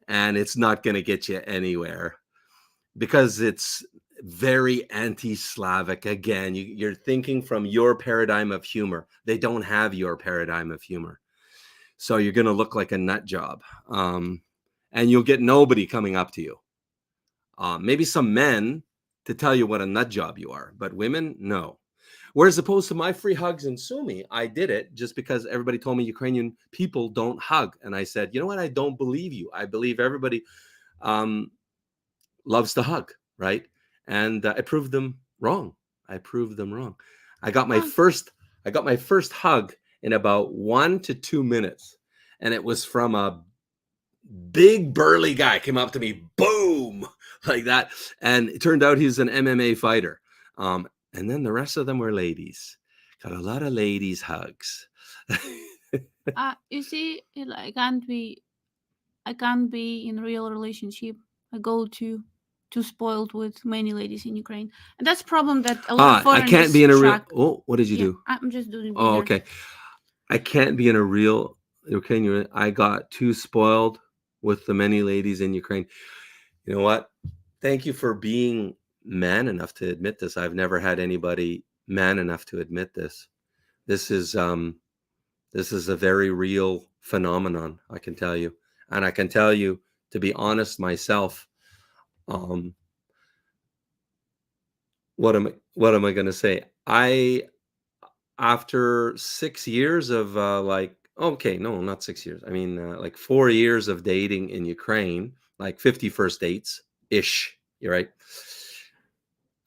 and it's not going to get you anywhere because it's very anti-Slavic. Again, you're thinking from your paradigm of humor. They don't have your paradigm of humor. So you're going to look like a nut job. And you'll get nobody coming up to you. Maybe some men to tell you what a nut job you are, but women, no. Whereas opposed to my free hugs in Sumy, I did it just because everybody told me Ukrainian people don't hug. And I said, you know what? I don't believe you. I believe everybody loves to hug, right? And I proved them wrong. I got my first hug in about 1 to 2 minutes. And it was from a big burly guy. Came up to me, boom, like that. And it turned out he's an MMA fighter. And then the rest of them were ladies. Got a lot of ladies hugs. You see, I can't be in a real relationship. I go too spoiled with many ladies in Ukraine, and that's a problem that a lot of I can't be in a real. track. Oh, what did you do? I'm just doing. Oh, okay. I can't be in a real Ukrainian. I got too spoiled with the many ladies in Ukraine. You know what? Thank you for being man enough to admit this. I've never had anybody man enough to admit this. This is a very real phenomenon, I can tell you. And I can tell you, to be honest myself, what am I going to say? After 6 years of not 6 years. I mean, like 4 years of dating in Ukraine, like 50 first dates ish. You're right.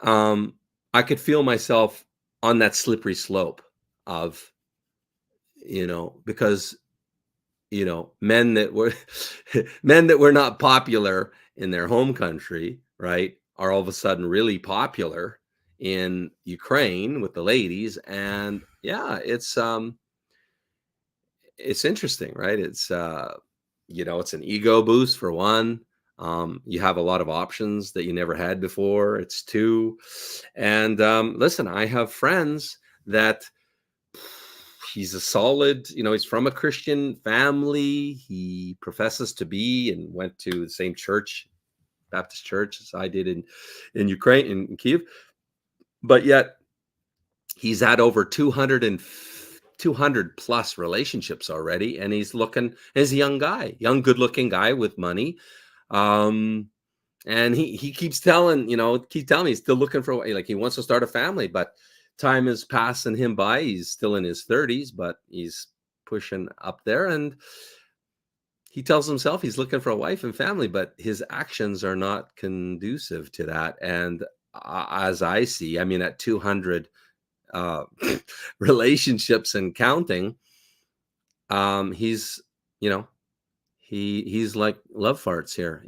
I could feel myself on that slippery slope of, because, men that were not popular in their home country, right, are all of a sudden really popular in Ukraine with the ladies. And yeah, it's interesting, right? It's, it's an ego boost for one. You have a lot of options that you never had before. It's two. And listen, I have friends that he's a solid, he's from a Christian family. He professes to be and went to the same church, Baptist church, as I did in Ukraine, in Kiev. But yet he's had over 200 plus relationships already. And he's looking as a young good looking guy with money. And he keeps telling me he's still looking for, like, he wants to start a family, but time is passing him by. He's still in his 30s, but he's pushing up there. And he tells himself he's looking for a wife and family, but his actions are not conducive to that. And as I see, I mean, at 200 relationships and counting, he's like love farts here.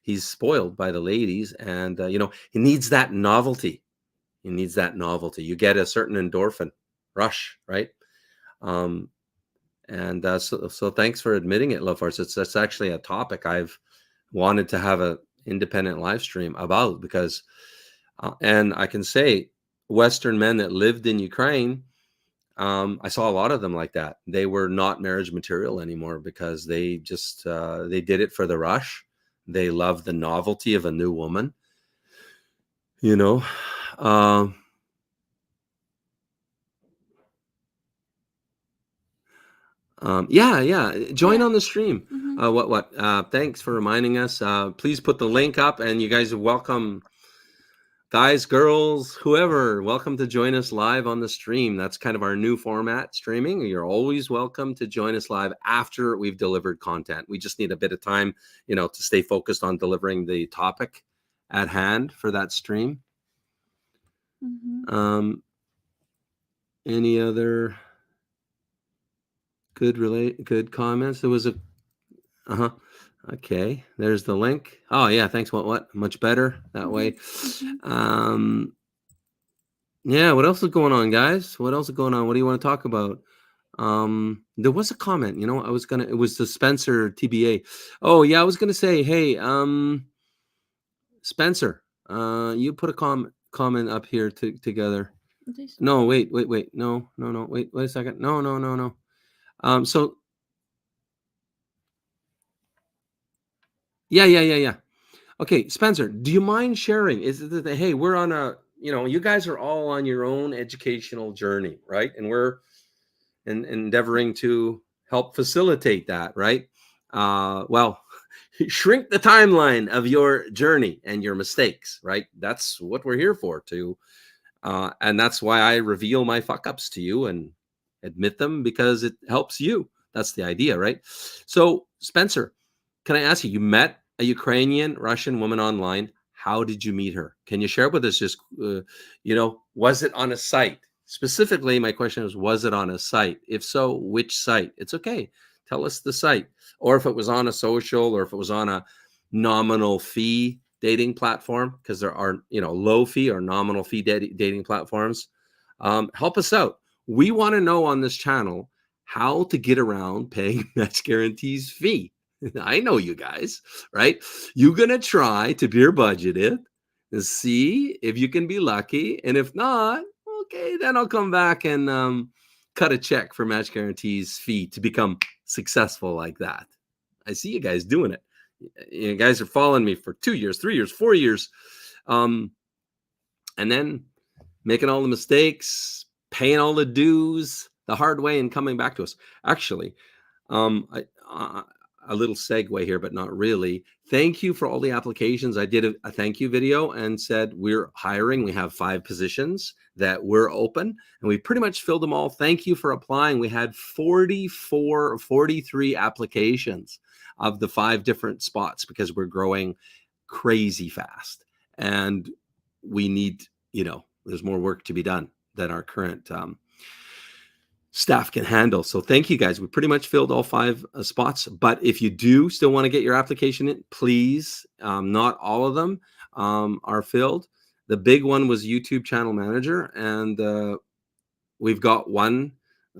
He's spoiled by the ladies, and he needs that novelty. You get a certain endorphin rush, right? So thanks for admitting it, love farts. That's actually a topic I've wanted to have an independent live stream about, because and I can say Western men that lived in Ukraine, I saw a lot of them like that. They were not marriage material anymore because they just they did it for the rush. They loved the novelty of a new woman. Yeah. Join Yeah. on the stream. Mhm. Thanks for reminding us. Please put the link up, and you guys are welcome. Guys, girls, whoever, welcome to join us live on the stream. That's kind of our new format, streaming. You're always welcome to join us live after we've delivered content. We just need a bit of time, to stay focused on delivering the topic at hand for that stream. Mhm. Any other good comments? There was a okay, there's the link. Oh yeah, thanks. What much better that way. Mhm. Yeah, what else is going on, guys? What else is going on? What do you want to talk about? There was a comment, it was the Spencer TBA. Oh yeah, I was gonna say, hey, Spencer, you put a comment up here together. This. No, wait, no, wait a second. No. So yeah. Okay, Spencer, do you mind sharing? Is it that, hey, we're on you guys are all on your own educational journey, right? And we're endeavoring to help facilitate that, right? Well, shrink the timeline of your journey and your mistakes, right? That's what we're here for, and that's why I reveal my fuck ups to you and admit them, because it helps you. That's the idea, right? So, Spencer, can I ask you, you met a Ukrainian Russian woman online. How did you meet her? Can you share with us just, was it on a site? Specifically, my question was it on a site? If so, which site? It's okay. Tell us the site. Or if it was on a social, or if it was on a nominal fee dating platform, because there are, low fee or nominal fee dating platforms. Help us out. We want to know on this channel how to get around paying Match Guaranty's fee. I know you guys, right? You're going to try to beer budget it and see if you can be lucky. And if not, okay, then I'll come back and cut a check for Match Guaranty's fee to become successful like that. I see you guys doing it. You guys are following me for 2 years, 3 years, 4 years, and then making all the mistakes, paying all the dues the hard way, and coming back to us. Actually, a little segue here, but not really. Thank you for all the applications. I did a thank you video and said we're hiring. We have 5 positions that we're open, and we pretty much filled them all. Thank you for applying. We had 43 applications of the 5 different spots, because we're growing crazy fast, and we need, there's more work to be done than our current staff can handle. So thank you guys. We pretty much filled all 5 spots, but if you do still want to get your application in, please, not all of them are filled. The big one was YouTube channel manager, and we've got one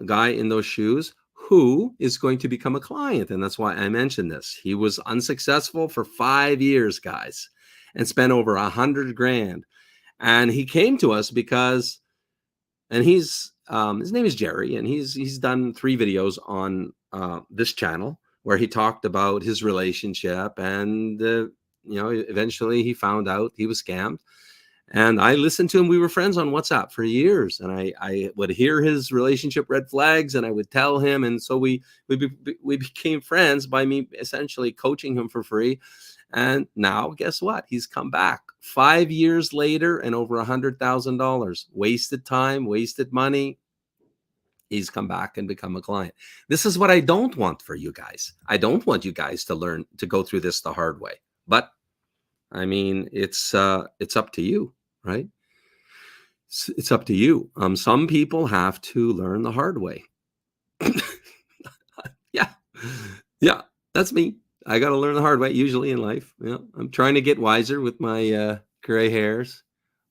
guy in those shoes who is going to become a client, and that's why I mentioned this. He was unsuccessful for 5 years, guys, and spent over $100,000, and he came to us because, and he's his name is Jerry, and he's done 3 videos on this channel where he talked about his relationship, and eventually he found out he was scammed. And I listened to him. We were friends on WhatsApp for years, and I would hear his relationship red flags, and I would tell him, and so we became friends by me essentially coaching him for free. And now, guess what? He's come back 5 years later and over $100,000. Wasted time, wasted money. He's come back and become a client. This is what I don't want for you guys. I don't want you guys to learn to go through this the hard way. But I mean, it's up to you, right? It's up to you. Some people have to learn the hard way. Yeah, that's me. I got to learn the hard way usually in life. I'm trying to get wiser with my gray hairs,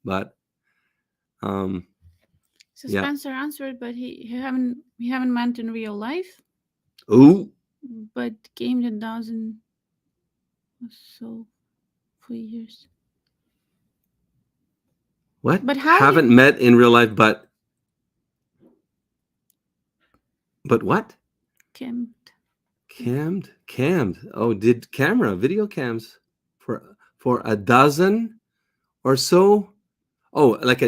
but So Spencer answered, but he haven't met in real life. Ooh. But gamed 1,000 or so for years. What? But how haven't met in real life, but what? Cammed. Oh, did video cams for a dozen or so? Oh, like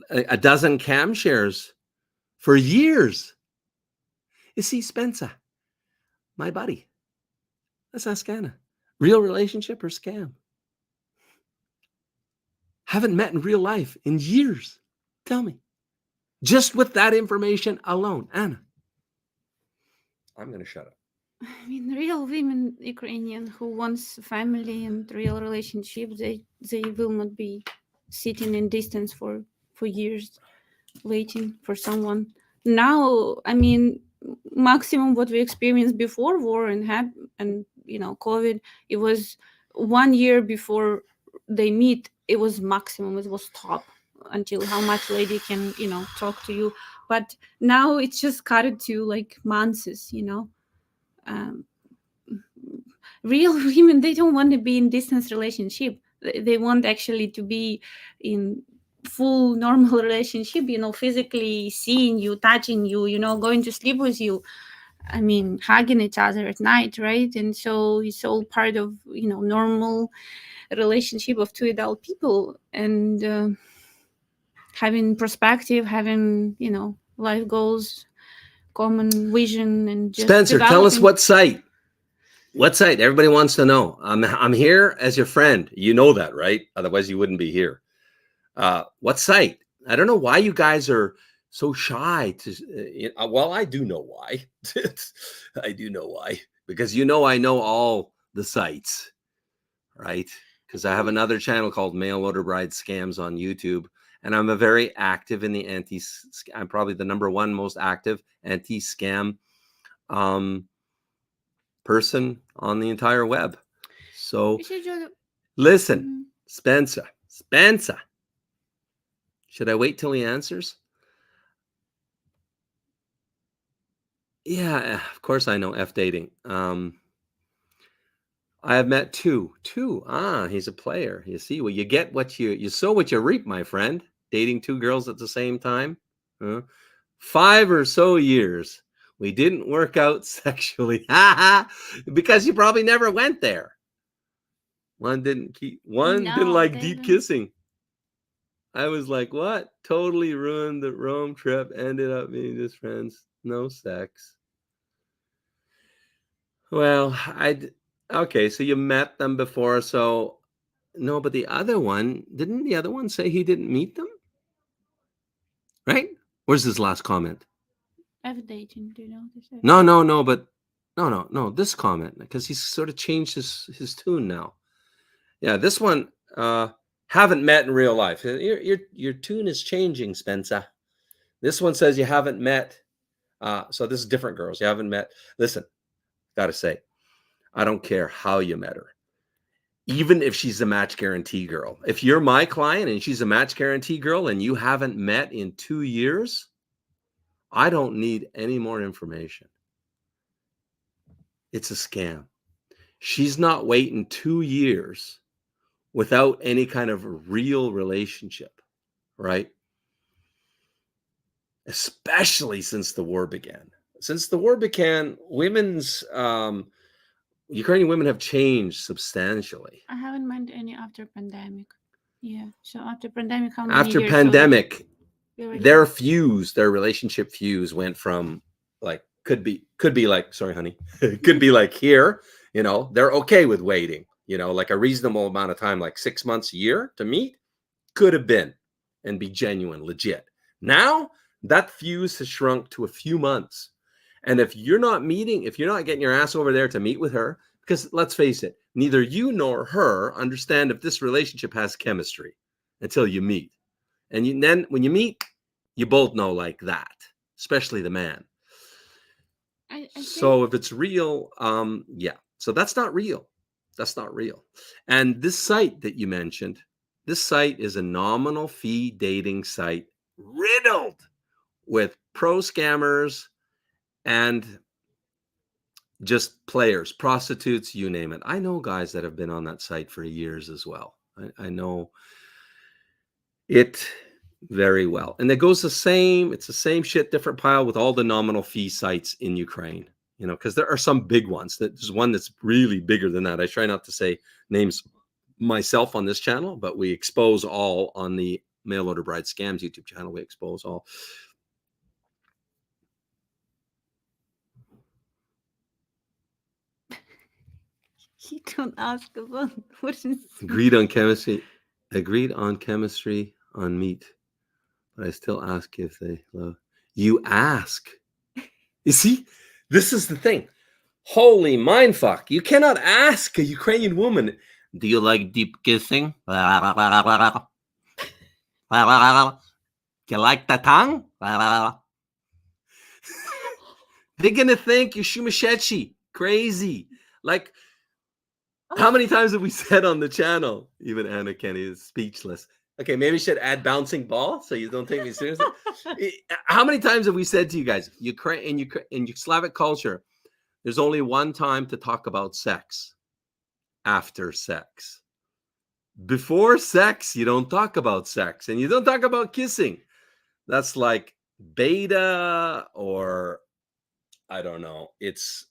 a dozen cam shares for years. You see, Spencer, my buddy. Let's ask Anna. Real relationship or scam? Haven't met in real life in years. Tell me. Just with that information alone. Anna. I'm going to shut up. I mean, real women, Ukrainian, who wants family and real relationship, they will not be sitting in distance for years, waiting for someone. Now, I mean, maximum what we experienced before war and COVID, it was 1 year before they meet. It was maximum. It was top until how much lady can talk to you. But now it's just cut to like months. Real women, they don't want to be in distance relationship. They want actually to be in full normal relationship, physically seeing you, touching you, going to sleep with you, I mean, hugging each other at night, right? And so it's all part of normal relationship of two adult people, and having perspective, having life goals, common vision, and just Spencer, tell us developing. what site. What site? Everybody wants to know. I'm here as your friend. You know that, right? Otherwise, you wouldn't be here. What site? I don't know why you guys are so shy to. Well, I do know why. I do know why. Because I know all the sites, right? Because I have another channel called Mail Order Bride Scams on YouTube. And I'm a very active in the I'm probably the #1 most active anti-scam person on the entire web. So listen, Spencer, should I wait till he answers? Yeah, of course I know F dating. I have met two. He's a player. You see, well, you get what you sow what you reap, my friend. Dating 2 girls at the same time. 5 or so years. We didn't work out sexually. Because you probably never went there. One didn't like deep kissing. I was like, what? Totally ruined the Rome trip. Ended up being just friends. No sex. Well, okay, so you met them before. So no, but didn't the other one say he didn't meet them? Right? Where's his last comment? F dating, do you know this? No, but no, this comment, because he's sort of changed his tune now. Yeah, this one, haven't met in real life. Your tune is changing, Spencer. This one says you haven't met. So this is different girls. You haven't met. Listen, gotta say, I don't care how you met her. Even if she's a match guarantee girl. If you're my client and she's a match guarantee girl and you haven't met in 2 years, I don't need any more information. It's a scam. She's not waiting 2 years without any kind of real relationship, right? Especially since the war began. Since the war began, Ukrainian women have changed substantially. I haven't met any after pandemic. Yeah. So after pandemic, how many After years? pandemic, their relationship fuse went from like could be like, sorry, honey, could be like here, they're okay with waiting, like a reasonable amount of time, like 6 months, a year to meet, could have been and be genuine, legit. Now that fuse has shrunk to a few months. And if you're not getting your ass over there to meet with her, because let's face it, neither you nor her understand if this relationship has chemistry until you meet. And then when you meet, you both know like that, especially the man. So if it's real, yeah. So that's not real. That's not real. And this site that you mentioned, this site is a nominal fee dating site riddled with pro scammers and just players, prostitutes, you name it. I know guys that have been on that site for years as well. I know it very well. And it's the same shit, different pile with all the nominal fee sites in Ukraine, because there are some big ones. There's one that's really bigger than that. I try not to say names myself on this channel, but we expose all on the Mail Order Bride Scams YouTube channel. We expose all. You don't ask about what is Agreed on chemistry. Agreed on chemistry on meat. But I still ask if they love. You ask. You see, this is the thing. Holy mindfuck. You cannot ask a Ukrainian woman, do you like deep kissing? Do you like the tongue? They're going to think you're Shumashechi. Crazy. Like, how many times have we said on the channel? Even Anna Kenny is speechless. Okay, maybe we should add bouncing ball so you don't take me seriously. How many times have we said to you guys, in Slavic culture, there's only one time to talk about sex: after sex. Before sex, you don't talk about sex, and you don't talk about kissing. That's like beta, or I don't know. It's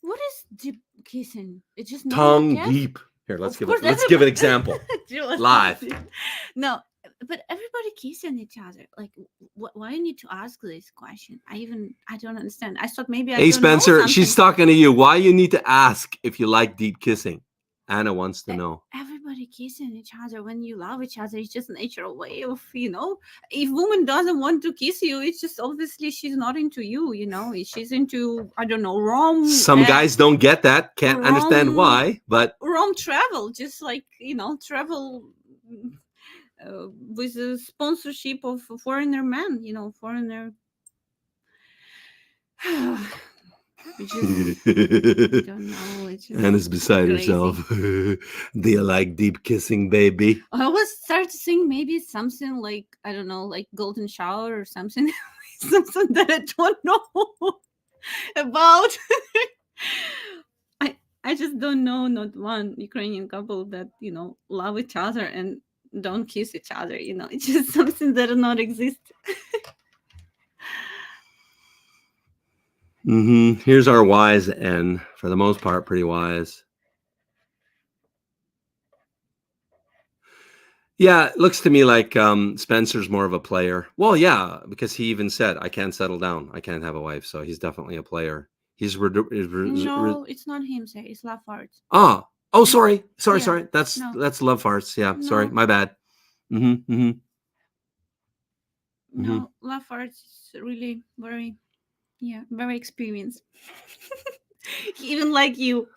what is deep kissing? It's just not tongue kiss? deep. Here, let's Of give course, let's give an example. Just Live. No, but everybody kissing each other. Like, why you need to ask this question? I don't understand. I thought maybe I Hey, don't know Spencer, she's something. talking to you. Why you need to ask if you like deep kissing? Anna wants to know. Everybody kissing each other when you love each other. It's just a natural way of, if woman doesn't want to kiss you, it's just obviously she's not into you, she's into, I don't know, Some guys don't get that, can't understand why, but Rome travel, just like, travel with a sponsorship of a foreigner man, foreigner. I don't know. It's just Anna's beside crazy. herself. Do you like deep kissing, baby? I always start to think maybe something like, I don't know, like golden shower or something, something that I don't know about. I just don't know not one Ukrainian couple that, love each other and don't kiss each other. It's just something that does not exist. Here's our wise N. For the most part, pretty wise. Yeah, it looks to me like Spencer's more of a player. Well, yeah, because he even said, I can't settle down. I can't have a wife. So he's definitely a player. No, it's not him, sir. It's love hearts. Oh, sorry. Yeah. Sorry. That's love hearts. Yeah, No. sorry. My bad. No, love hearts is really very experienced. Even like you.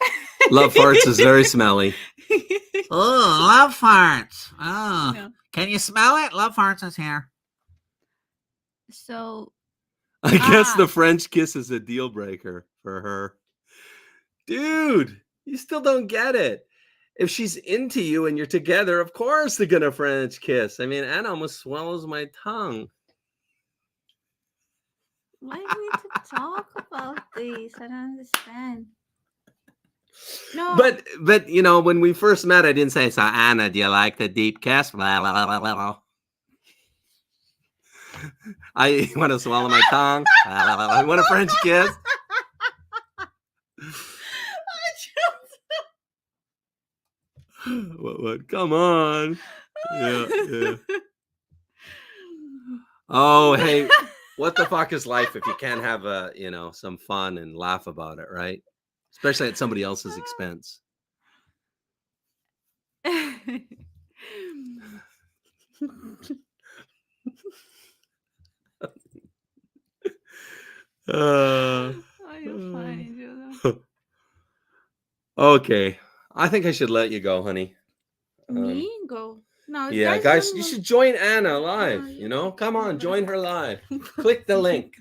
Love farts is very smelly. Oh, love farts. Oh, No. Can you smell it? Love farts is here. So I guess the French kiss is a deal breaker for her. Dude, you still don't get it. If she's into you and you're together, of course they're gonna French kiss. I mean, Anna almost swallows my tongue. why do we need to talk about this? I don't understand. No. But when we first met, I didn't say, so Anna, do you like the deep kiss? Blah, blah, blah, blah, blah. I want to swallow my tongue. I want a French kiss. What? Come on. Yeah. Oh, hey, what the fuck is life if you can't have some fun and laugh about it, right? Especially at somebody else's expense. You're fine, Okay, I think I should let you go, honey. Me go? No. Yeah, guys, you should join Anna live. Come on, join her live. Click the link.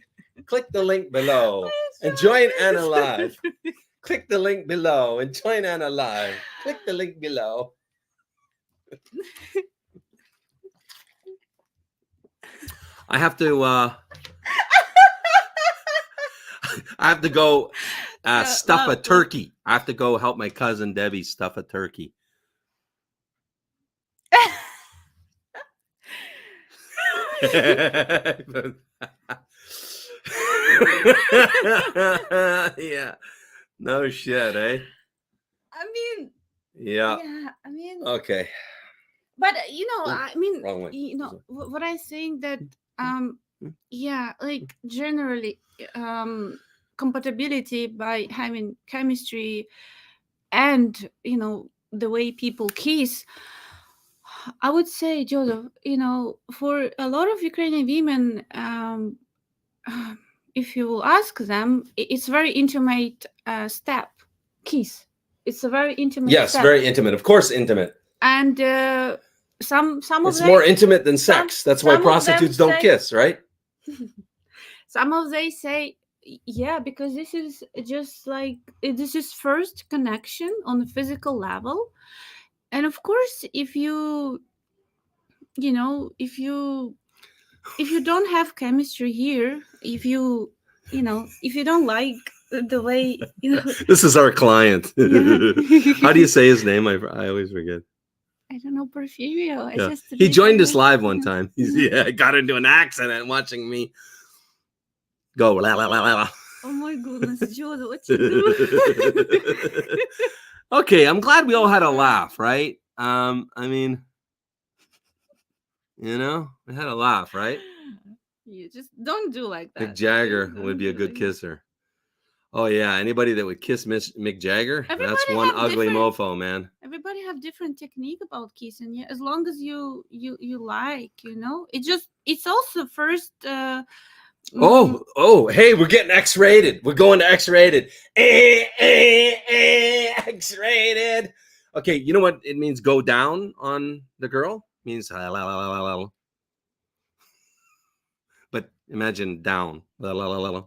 Click the link below and join Anna live. Click the link below and join Anna live. Click the link below. I have to go stuff a turkey. I have to go help my cousin Debbie stuff a turkey. Yeah. No shit, eh? I mean, yeah. I mean, okay. But Wrong way. What I think that like generally compatibility by having chemistry and the way people kiss, I would say, Joseph, for a lot of Ukrainian women, if you will ask them, it's very intimate step, kiss. It's a very intimate Yes, step. very intimate. Of course, intimate. And some of It's them, more intimate than sex. That's why some of them prostitutes don't say- kiss, right? some of they say, yeah, because this is just like, this is first connection on a physical level. And of course, if you don't have chemistry here, if you don't like the way This is our client. Yeah. How do you say his name? I always forget. I don't know, Porfirio. I Yeah. just He joined us read- live one time. He's got into an accident watching me go. La, la, la, la, la. Oh my goodness, Joe, what you do? Okay, I'm glad we all had a laugh, right? I mean, we had a laugh, right? You just don't do like that. Mick Jagger Don't would be a do good like- kisser. Oh yeah, anybody that would kiss Mick Jagger, that's Everybody one have ugly different- mofo, man. Everybody have different technique about kissing. Yeah, as long as you like, it's also first. Oh, hey, we're getting X-rated. We're going to X-rated. X-rated. Okay, you know what it means? Go down on the girl means la, la, la, la, la, la. But imagine down. La, la, la, la, la.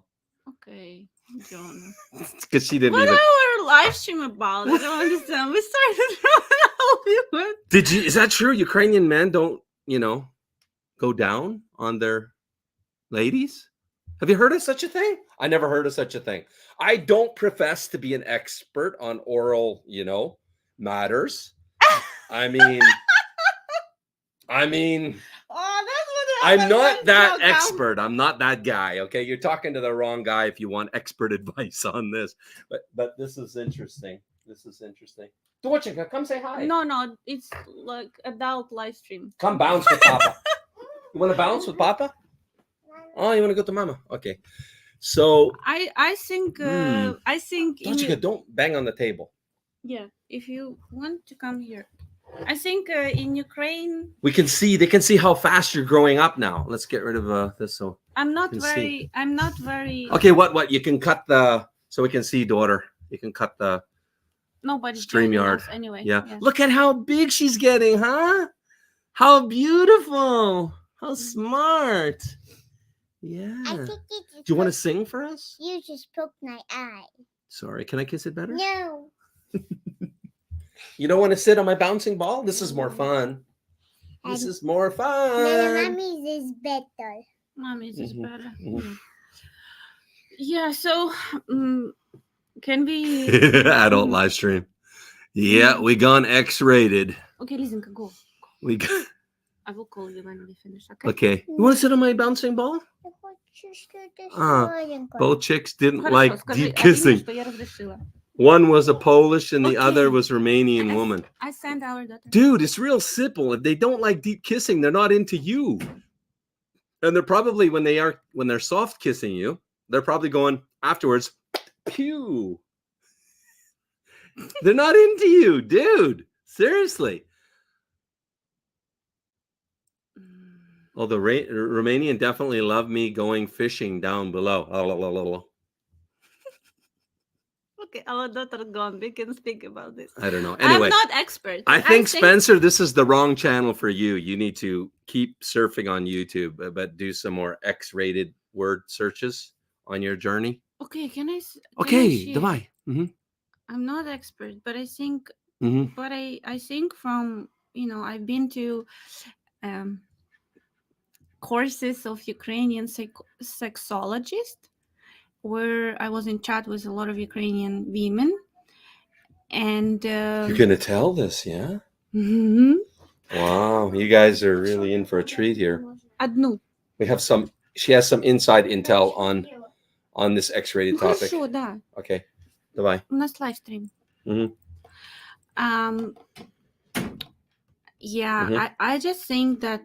Okay, John. Because she didn't What even. our live stream about? I don't understand. We started Hollywood. Did you? Is that true? Ukrainian men don't, go down on their ladies? Have you heard of such a thing? I never heard of such a thing. I don't profess to be an expert on oral, matters. I mean, Oh, that's what I'm not that Down. expert. I'm not that guy. Okay, you're talking to the wrong guy if you want expert advice on this. But this is interesting. Dorchika, come say hi. No, it's like adult live stream. Come bounce with Papa. You want to bounce with Papa? Oh, you want to go to Mama? Okay. So, I think Dorchika, don't bang on the table. yeah, if you want to come here, I think in Ukraine, They can see how fast you're growing up now. Let's get rid of this. So, I'm not can very. okay, what you can cut so we can see, daughter. You can cut the. Nobody's StreamYard. joining us anyway. Yeah. Look at how big she's getting, huh? How beautiful. How smart. Yeah. I Do think you want to sing for us? You just poked my eye. Sorry, can I kiss it better? No. You don't want to sit on my bouncing ball? This is more fun. This is more No, fun. mommy's is better. Mommy's is Mhm, better. mhm. Yeah. So, can we? Adult live stream. Yeah, we gone X-rated. Okay, listen, go. We got, I will call you when we finish. Okay. okay. You want to sit on my bouncing ball? Both chicks didn't Хорошо, like скажи deep Алине, kissing. что я разрешила. One was a Polish and the other Okay. was Romanian woman. I sent our daughter. Dude, it's real simple. If they don't like deep kissing, they're not into you. And they're probably when they're soft kissing you, they're probably going afterwards, pew. They're not into you, dude. Seriously. Although Romanian definitely love me going fishing down below. Okay, our daughter gone. We can speak about this. I don't know. Anyway, I'm not expert. I think Spencer, this is the wrong channel for you. You need to keep surfing on YouTube, but do some more X-rated word searches on your journey. Okay, can I? Okay, share? давай. Mhm, I'm not expert, but I think. mhm. But I think from I've been to courses of Ukrainian sexologist, where I was in chat with a lot of Ukrainian women, and You're gonna tell this, yeah? mhm. Wow, you guys are really in for a treat here. Одну. She has some inside intel on this X-rated topic. Хорошо, да. Okay, давай. У нас лайвстрим. Mhm. Yeah, Mhm. I just think that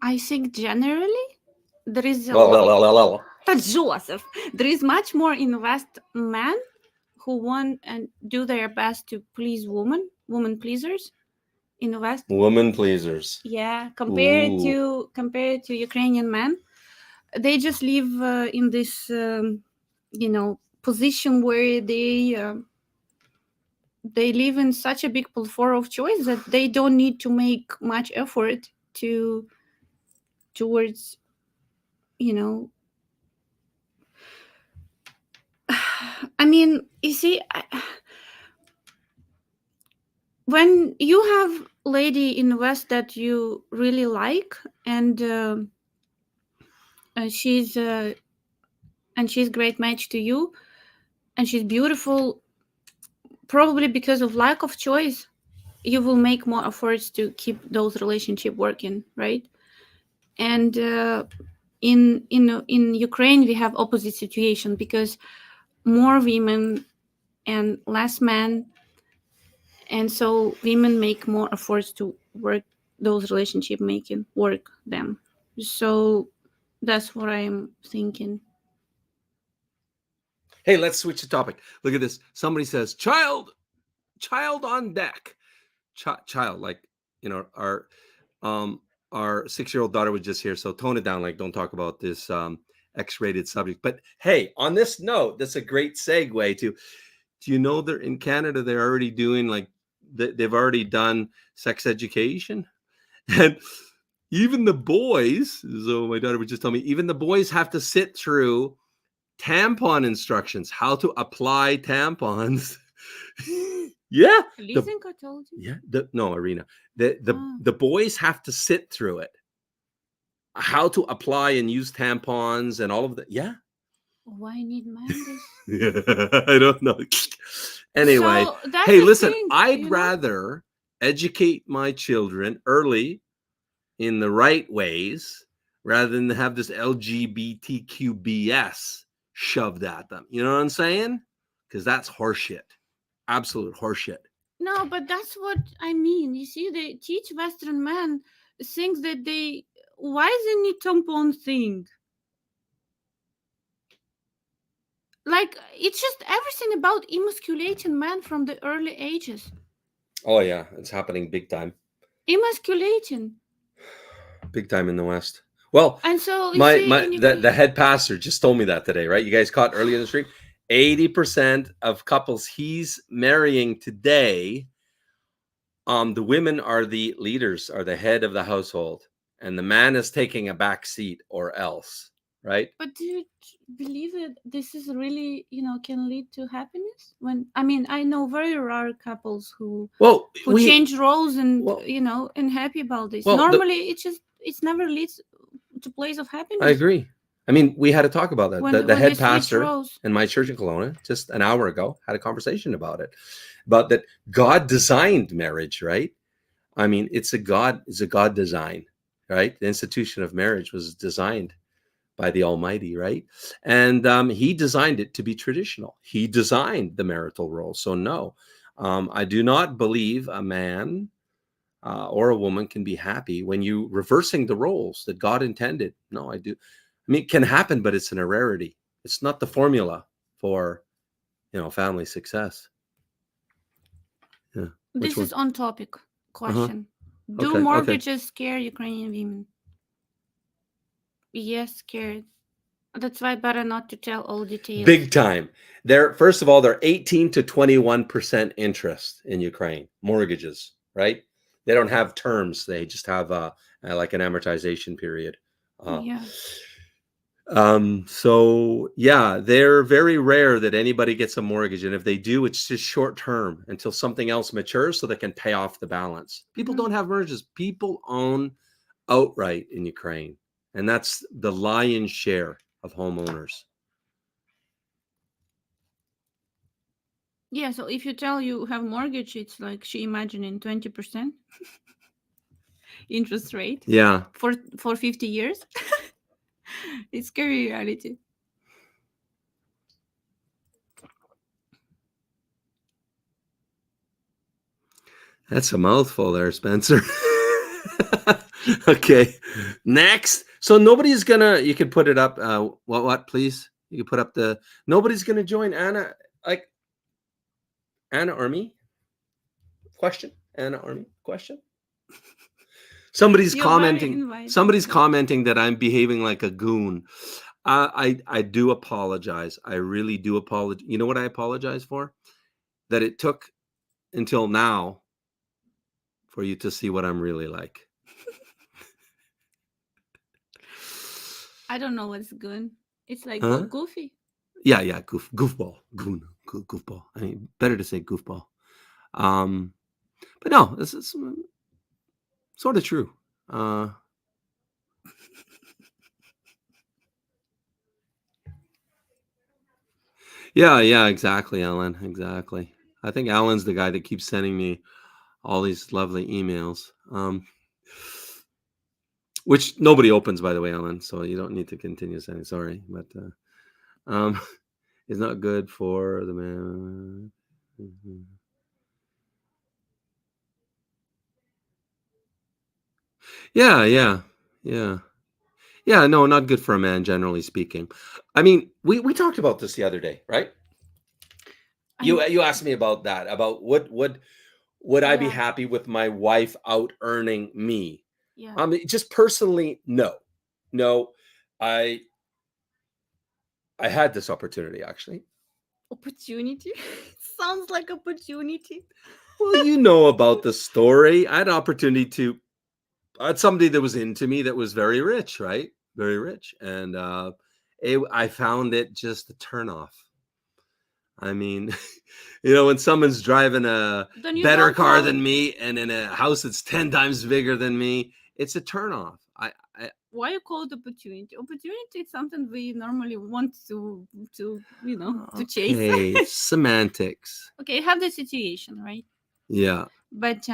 I think generally there is a La, la, la, la, la. But Joseph, there is much more invest men who want and do their best to please woman pleasers in the West. Woman pleasers. Yeah, compared to Ukrainian men, they just live in this position where they live in such a big plethora of choice that they don't need to make much effort towards I mean, you see, when you have lady in the West that you really like, and she's great match to you, and she's beautiful, probably because of lack of choice, you will make more efforts to keep those relationship working, right? And in Ukraine, we have opposite situation because more women and less men, and so women make more efforts to work those relationship, making work them. So that's what I'm thinking. Hey, let's switch the topic. Look at this. Somebody says, child on deck. Child, like, our 6-year-old daughter was just here, so tone it down. Like, don't talk about this X-rated subject. But hey, on this note, that's a great segue to, do you know that in Canada they're already doing, like, they've already done sex education? And even the boys, so my daughter would just tell me, even the boys have to sit through tampon instructions, how to apply tampons. Yeah. Lisenka told you? Yeah. Irina. The boys have to sit through it. How to apply and use tampons and all of that. Yeah. Why need man Yeah, I don't know. Anyway, so that's hey, the listen, thing, I'd rather educate my children early in the right ways rather than have this LGBTQ BS shoved at them. You know what I'm saying? Because that's horseshit. Absolute horseshit. No, but that's what I mean. You see, they teach Western men things that why they need tampon thing? Like, it's just everything about emasculating men from the early ages. Oh yeah, it's happening big time. Emasculating. Big time in the West. Well, and so the head pastor just told me that today, right? You guys caught earlier in the stream. 80% of couples he's marrying today, the women are the leaders, are the head of the household, and the man is taking a back seat or else, right? But do you believe that this is really, can lead to happiness? I know very rare couples who change roles and and happy about this. Normally, it's never leads to place of happiness. I agree. I mean, we had to talk about that. When the head pastor in my church in Kelowna just an hour ago had a conversation about it, about that God designed marriage, right? I mean, it's a God design, right? The institution of marriage was designed by the Almighty, right? And he designed it to be traditional. He designed the marital role. So no, I do not believe a man or a woman can be happy when you reversing the roles that God intended. No, I do. I mean, it can happen, but it's a rarity. It's not the formula for, family success. Yeah. This is on topic question. Do mortgages scare Ukrainian women? Yes, scared. That's why better not to tell all details. Big time. First of all, they're 18 to 21% interest in Ukraine mortgages, right? They don't have terms. They just have like an amortization period. Yeah. So yeah, they're very rare that anybody gets a mortgage. And if they do, it's just short term until something else matures so they can pay off the balance. People don't have mortgages. People own outright in Ukraine. And that's the lion's share of homeowners. Yeah, so if you tell you have mortgage, it's like she imagining 20% interest rate. Yeah. For 50 years. It's scary reality. That's a mouthful there, Spencer. Okay, next. So nobody's gonna. You could put it up. What? Please. You could put up the. Nobody's gonna join Anna. Like Anna or me? Question. Anna or me? Question. Somebody's You're very commenting. invited. Somebody's commenting that I'm behaving like a goon. I do apologize. I really do apologize. You know what I apologize for? That it took until now for you to see what I'm really like. I don't know what's good. It's like Huh? goofy. Yeah, goofball, goofball. I mean, better to say goofball. But no, this is sort of true. Yeah, exactly, Alan. Exactly. I think Alan's the guy that keeps sending me all these lovely emails. Which nobody opens, by the way, Alan. So you don't need to continue sending. Sorry, but it's not good for the man. Yeah. No, not good for a man, generally speaking. I mean, we talked about this the other day, right? You asked me about that, about would I be Yeah. happy with my wife out earning me? Yeah. Just personally, no. I had this opportunity actually. Opportunity. Sounds like opportunity. Well, you know about the story. I had an opportunity to. I had somebody that was into me that was very rich, right? Very rich, and I found it just a turnoff. I mean, when someone's driving a Then you better don't car call than it- me and in a house that's 10 times bigger than me, it's a turnoff. Why you call it opportunity? Opportunity is something we normally want to to chase. Okay, semantics. Okay, have the situation, right? Yeah. But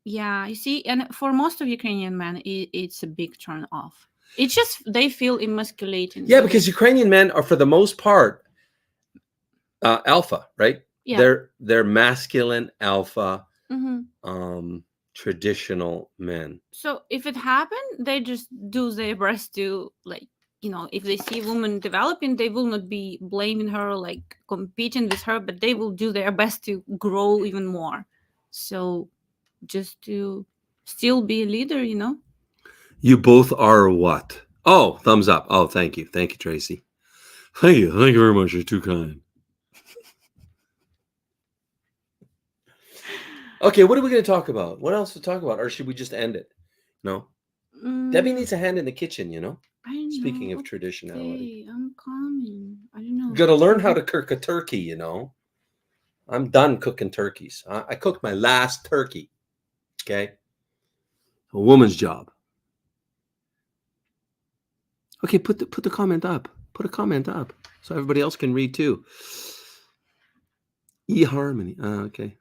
yeah, you see, and for most of Ukrainian men, it's a big turn off. It's just they feel emasculating. Yeah, because Ukrainian men are, for the most part, alpha, right? Yeah. They're masculine alpha, Mm-hmm. traditional men. So if it happened, they just do their best to, like, if they see a woman developing, they will not be blaming her or like competing with her, but they will do their best to grow even more. So just to still be a leader, You both are what? Oh, thumbs up. Oh, thank you, Tracy. Thank you very much. You're too kind. Okay, what are we going to talk about? What else to talk about, or should we just end it? No. Debbie needs a hand in the kitchen, I know. Speaking of traditionality. Okay, I'm coming. I don't know. You got to learn how to cook a turkey, I'm done cooking turkeys. I cooked my last turkey. Okay. A woman's job. Okay, put the comment up. Put a comment up so everybody else can read too. eHarmony. Okay.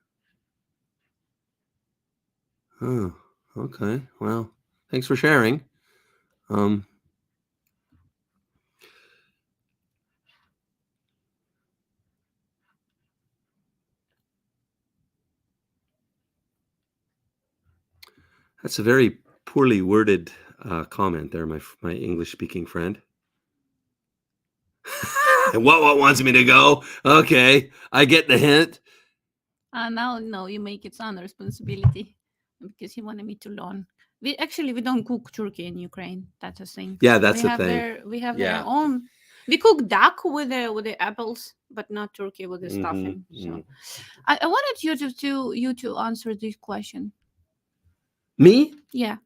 Oh, okay. Well, thanks for sharing. That's a very poorly worded comment there, my English speaking friend. What wants me to go? Okay, I get the hint. Now, no, you make it sound responsibility because he wanted me to learn. We don't cook turkey in Ukraine. That's a thing. Yeah, that's the thing. We have Yeah. their own. We cook duck with the apples, but not turkey with the stuffing. So I wanted you to answer this question. Me? Yeah.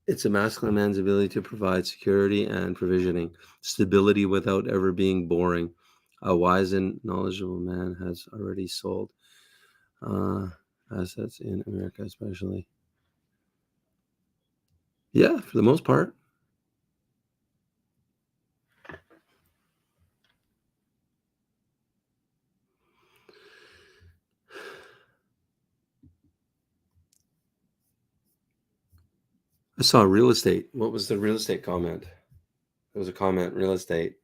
It's a masculine man's ability to provide security and provisioning, stability without ever being boring. A wise and knowledgeable man has already sold assets in America, especially. Yeah, for the most part. I saw real estate. What was the real estate comment? There was a comment, real estate.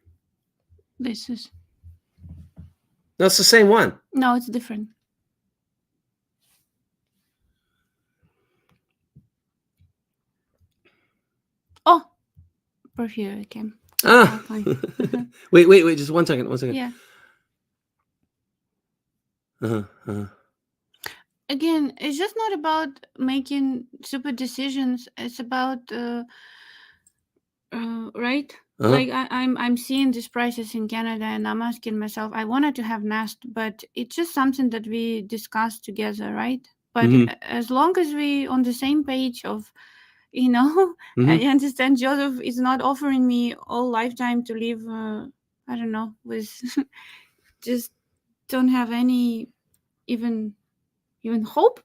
This is. No, it's the same one. No, it's different. Porphyria came. Ah, Fine. wait, just 1 second, 1 second. Yeah. Uh-huh. Again, it's just not about making stupid decisions. It's about right. Uh-huh. Like I'm seeing these prices in Canada, and I'm asking myself, I wanted to have Nest, but it's just something that we discussed together, right? But Mhm. as long as we on the same page of, you know, Mhm. I understand Joseph is not offering me all lifetime to live. I don't know, with just don't have any even hope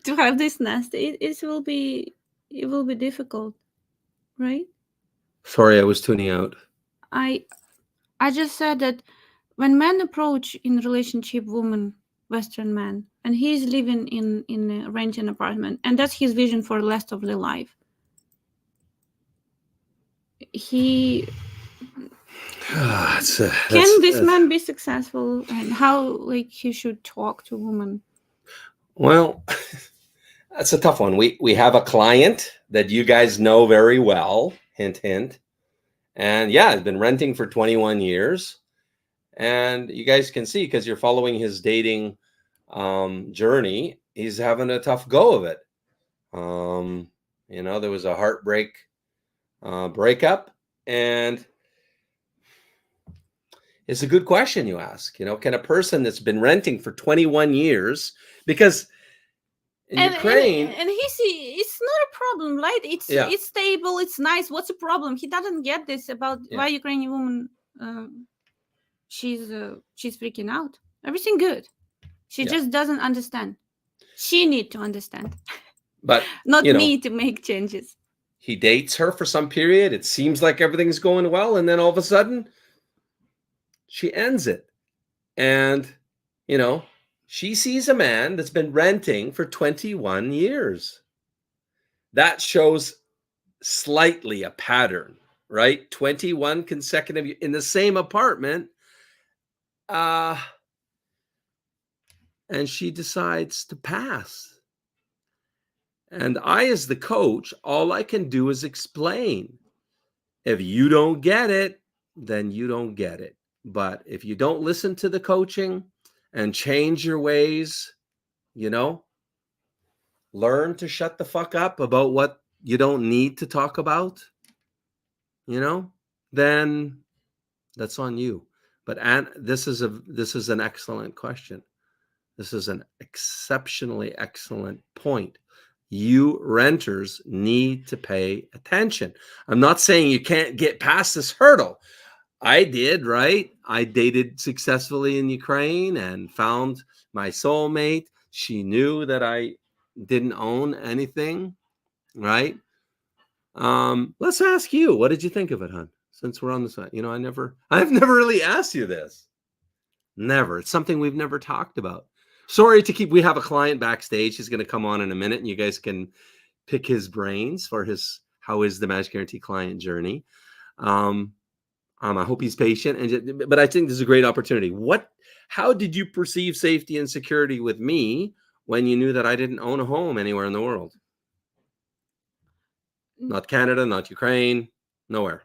to have this Nest. It will be difficult, right? Sorry, I was tuning out. I just said that when men approach in relationship woman, Western man, and he's living in a renting apartment, and that's his vision for the rest of their life. He can this man be successful, and how like he should talk to women? Well, that's a tough one. We have a client that you guys know very well, hint hint. And yeah, has been renting for 21 years. And you guys can see, because you're following his dating journey, he's having a tough go of it. You know, there was a heartbreak breakup, and it's a good question you ask. You know, can a person that's been renting for 21 years, because in Ukraine, and it's not a problem, right? It's stable, it's nice. What's the problem? He doesn't get this about why Ukrainian woman she's freaking out. Everything good. She just doesn't understand. She need to understand. But not me to make changes. He dates her for some period. It seems like everything's going well, and then all of a sudden, she ends it. And, you know, she sees a man that's been renting for 21 years. That shows slightly a pattern, right? 21 consecutive in the same apartment. And she decides to pass. And I, as the coach, all I can do is explain. If you don't get it, then you don't get it. But if you don't listen to the coaching and change your ways, you know, learn to shut the fuck up about what you don't need to talk about, you know, then that's on you. But this is an excellent question. This is an exceptionally excellent point. You renters need to pay attention. I'm not saying you can't get past this hurdle. I did, right? I dated successfully in Ukraine and found my soulmate. She knew that I didn't own anything, right? Let's ask you, what did you think of it, hon? Since we're on the side, you know, I've never really asked you this. Never. It's something we've never talked about. Sorry to keep, we have a client backstage. He's going to come on in a minute, and you guys can pick his brains for how is the Match Guarantee client journey. I hope he's patient, but I think this is a great opportunity. How did you perceive safety and security with me when you knew that I didn't own a home anywhere in the world? Not Canada, not Ukraine, nowhere.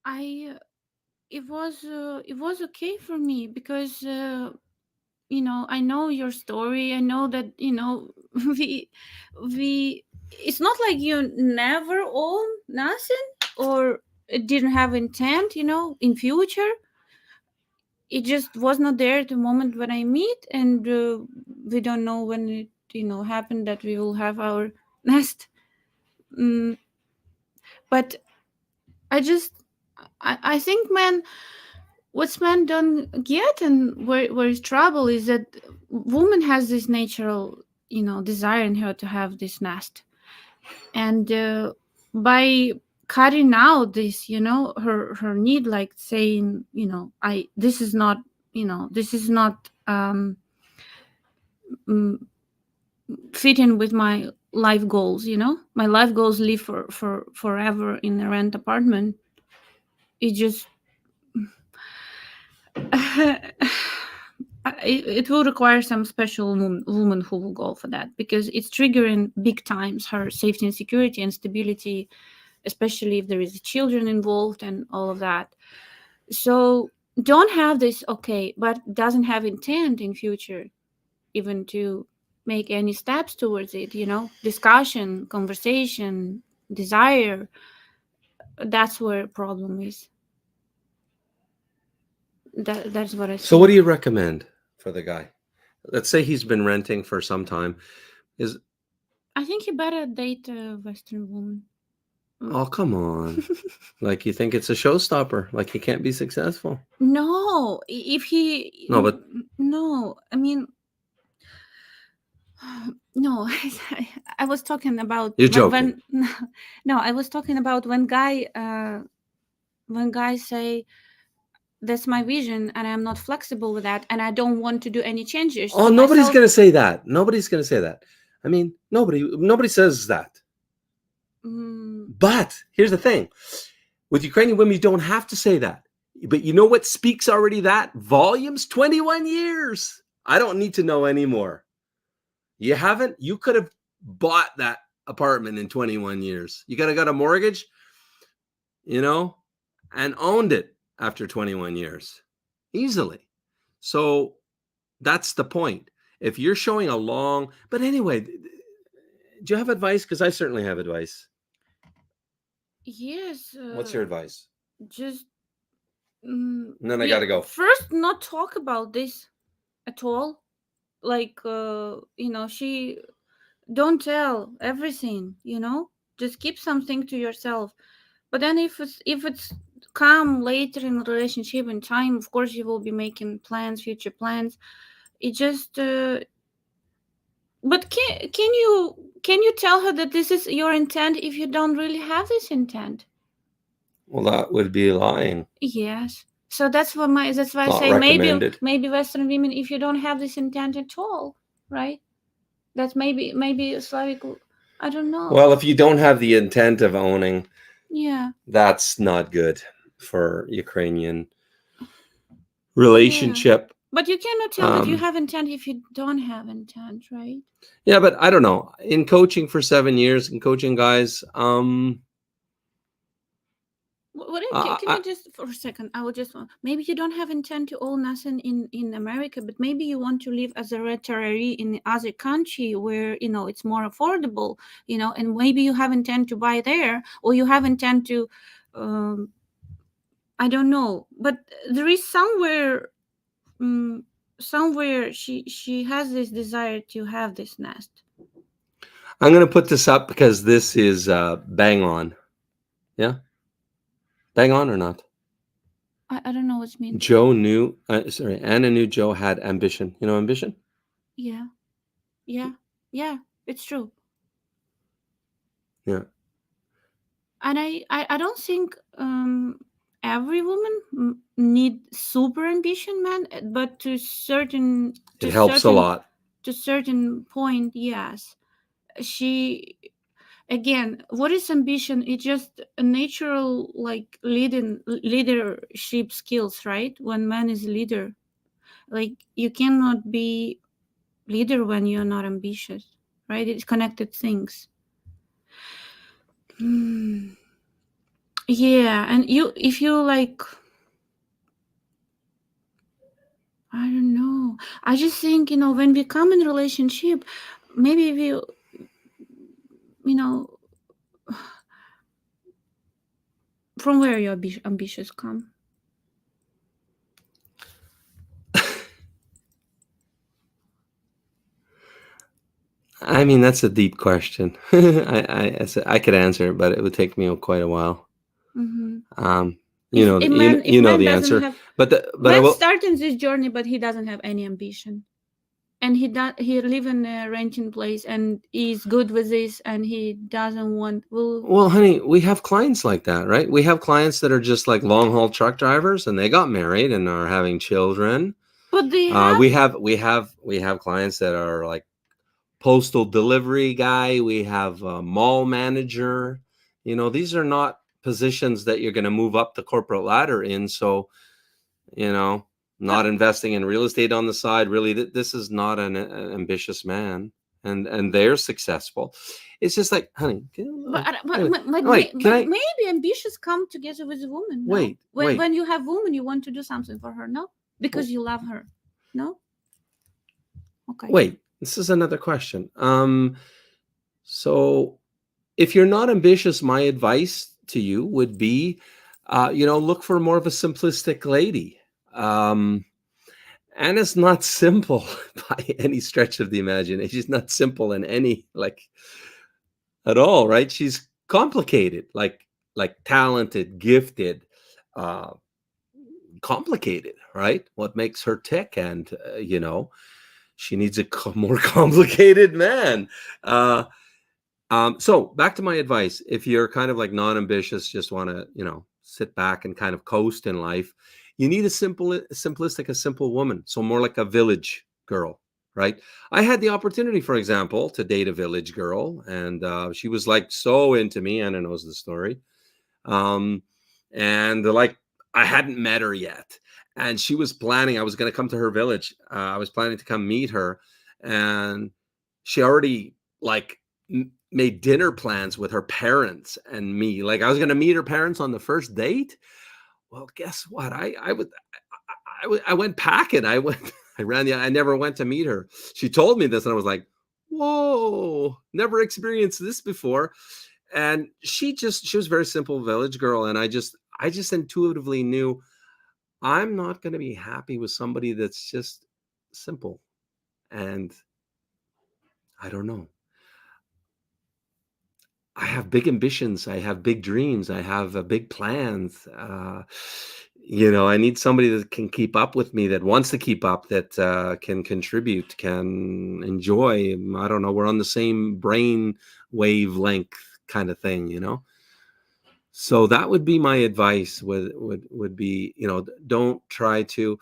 It was okay for me because you know, I know your story. I know that, you know, we it's not like you never own nothing or it didn't have intent, you know, in future. It just was not there at the moment when I meet, and we don't know when it, you know, happened that we will have our nest. But I think, man, what's man don't get and where is trouble is that woman has this natural, you know, desire in her to have this nest, and by cutting out this, you know, her need, like saying, you know, this is not, you know, this is not fitting with my life goals, you know, my life goals live for forever in a rent apartment. It just it will require some special woman who will go for that, because it's triggering big times her safety and security and stability especially if there is children involved and all of that. So don't have this, okay, but doesn't have intent in future even to make any steps towards it, discussion, conversation, desire. That's where problem is. That's what I So what do think. you recommend for the guy? Let's say he's been renting for some time. I think you better date a Western woman. Oh, come on. Like, you think it's a showstopper, like he can't be successful? No, if he No, but no, I mean, no, I was talking about You're when joking. no, I was talking about when guys say that's my vision and I'm not flexible with that and I don't want to do any changes Oh, to nobody's myself. going to say that. Nobody's going to say that. I mean, nobody says that. But here's the thing. With Ukrainian women, you don't have to say that. But you know what speaks already that? Volumes? 21 years. I don't need to know anymore. You haven't? You could have bought that apartment in 21 years. You could have got a mortgage, and owned it after 21 years. Easily. So that's the point. If you're showing a long... But anyway, do you have advice? Because I certainly have advice. Yes. What's your advice? Just... And then I got to go. First, not talk about this at all. Like, she... Don't tell everything, Just keep something to yourself. But then if it's come later in the relationship and time, of course you will be making plans, future plans. It just... But can you tell her that this is your intent if you don't really have this intent? Well, that would be lying. Yes. So that's why I Not say recommended. maybe Western women, if you don't have this intent at all, right? That's maybe Slavic. I don't know. Well, if you don't have the intent of owning, Yeah, that's not good for Ukrainian relationship. yeah. But you cannot tell that you have intent if you don't have intent, right? Yeah, but I don't know. In coaching for 7 years, in coaching guys, Can you just for a second? I would just maybe you don't have intent to own nothing in America, but maybe you want to live as a retiree in other country where it's more affordable, and maybe you have intent to buy there, or you have intent to, I don't know, but there is somewhere she has this desire to have this nest. I'm going to put this up because this is bang on. Yeah? Bang on or not? I don't know what it means. Anna knew Joe had ambition. You know ambition? Yeah, it's true. Yeah. And I don't think every woman need super ambition, man, but to certain... It helps a lot. To certain point, yes. She... Again, what is ambition? It's just a natural, like, leadership skills, right? When man is leader, like, you cannot be leader when you're not ambitious, right? It's connected things. Yeah, and if you like, I don't know. I just think, when we come in relationship, maybe from where your ambitions come. I mean, that's a deep question. I could answer it, but it would take me quite a while. Mm-hmm. You know the answer. But I will start in this journey, but he doesn't have any ambition, and he live in a renting place, and he's good with this, and he doesn't want. Well, honey, we have clients like that, right? We have clients that are just like long haul truck drivers, and they got married and are having children. But they we have clients that are like postal delivery guy. We have a mall manager. These are not positions that you're going to move up the corporate ladder in. So, not investing in real estate on the side. Really, this is not an ambitious man. and they're successful. It's just like, honey, maybe ambitions come together with a woman. No? Wait. When you have woman, you want to do something for her, no? Because you love her, no? Okay. Wait, this is another question. So if you're not ambitious, my advice to you would be, look for more of a simplistic lady. Anna's not simple by any stretch of the imagination. She's not simple in any, at all, right? She's complicated, like talented, gifted, complicated, right? What makes her tick? And, she needs a more complicated man. So back to my advice. If you're kind of like non-ambitious, just want to, sit back and kind of coast in life, you need a simple woman. So more like a village girl, right? I had the opportunity, for example, to date a village girl, and she was like so into me. Anna knows the story. And I hadn't met her yet. And she was planning, I was going to come to her village. I was planning to come meet her. And she already made dinner plans with her parents and me. I was going to meet her parents on the first date. Well, guess what? I went packing. I never went to meet her. She told me this and I was like, whoa, never experienced this before. And she was a very simple village girl. And I just intuitively knew I'm not going to be happy with somebody that's just simple. And I don't know. I have big ambitions. I have big dreams. I have big plans. I need somebody that can keep up with me, that wants to keep up, that can contribute, can enjoy. I don't know. We're on the same brain wavelength kind of thing, So that would be my advice. Would be, don't try to,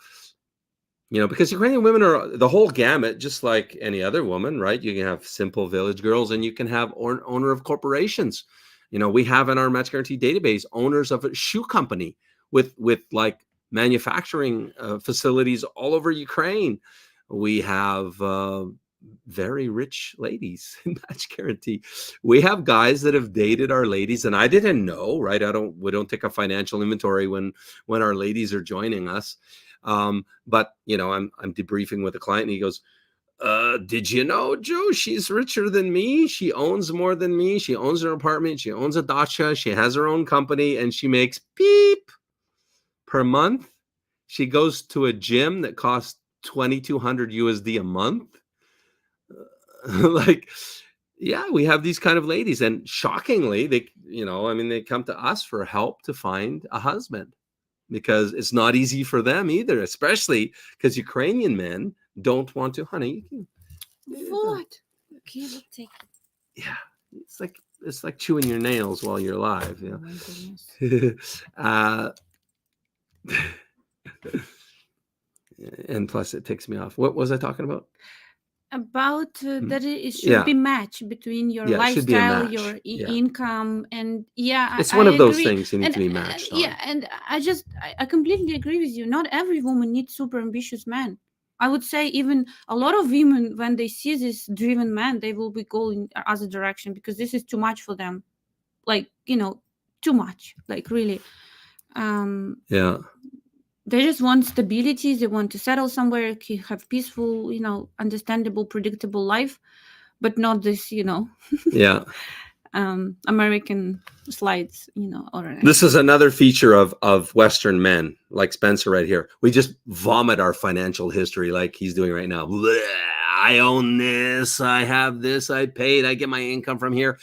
because Ukrainian women are the whole gamut, just like any other woman, right? You can have simple village girls, and you can have owner of corporations. We have in our Match Guarantee database owners of a shoe company with manufacturing facilities all over Ukraine. We have very rich ladies in Match Guarantee. We have guys that have dated our ladies, and I didn't know, right? We don't take a financial inventory when our ladies are joining us. But I'm debriefing with a client, and he goes, did you know, Joe, she's richer than me. She owns more than me. She owns her apartment. She owns a dacha. She has her own company, and she makes beep per month. She goes to a gym that costs $2,200 USD a month. Yeah, we have these kind of ladies, and shockingly, they come to us for help to find a husband, because it's not easy for them either, especially because Ukrainian men don't want to, honey. What? Give or take. Yeah, it's like chewing your nails while you're alive. Oh my goodness. And plus, it ticks me off. What was I talking about? About that it should be match between your lifestyle, your income, and it's one of those things you need to be matched on. And I completely agree with you. Not every woman needs super ambitious man. I would say even a lot of women, when they see this driven man, they will be going other direction, because this is too much for them. Too much. Really. They just want stability. They want to settle somewhere, have peaceful, understandable, predictable life, but not this, American slides, This is another feature of Western men, like Spencer right here. We just vomit our financial history like he's doing right now. Blech, I own this. I have this. I paid. I get my income from here.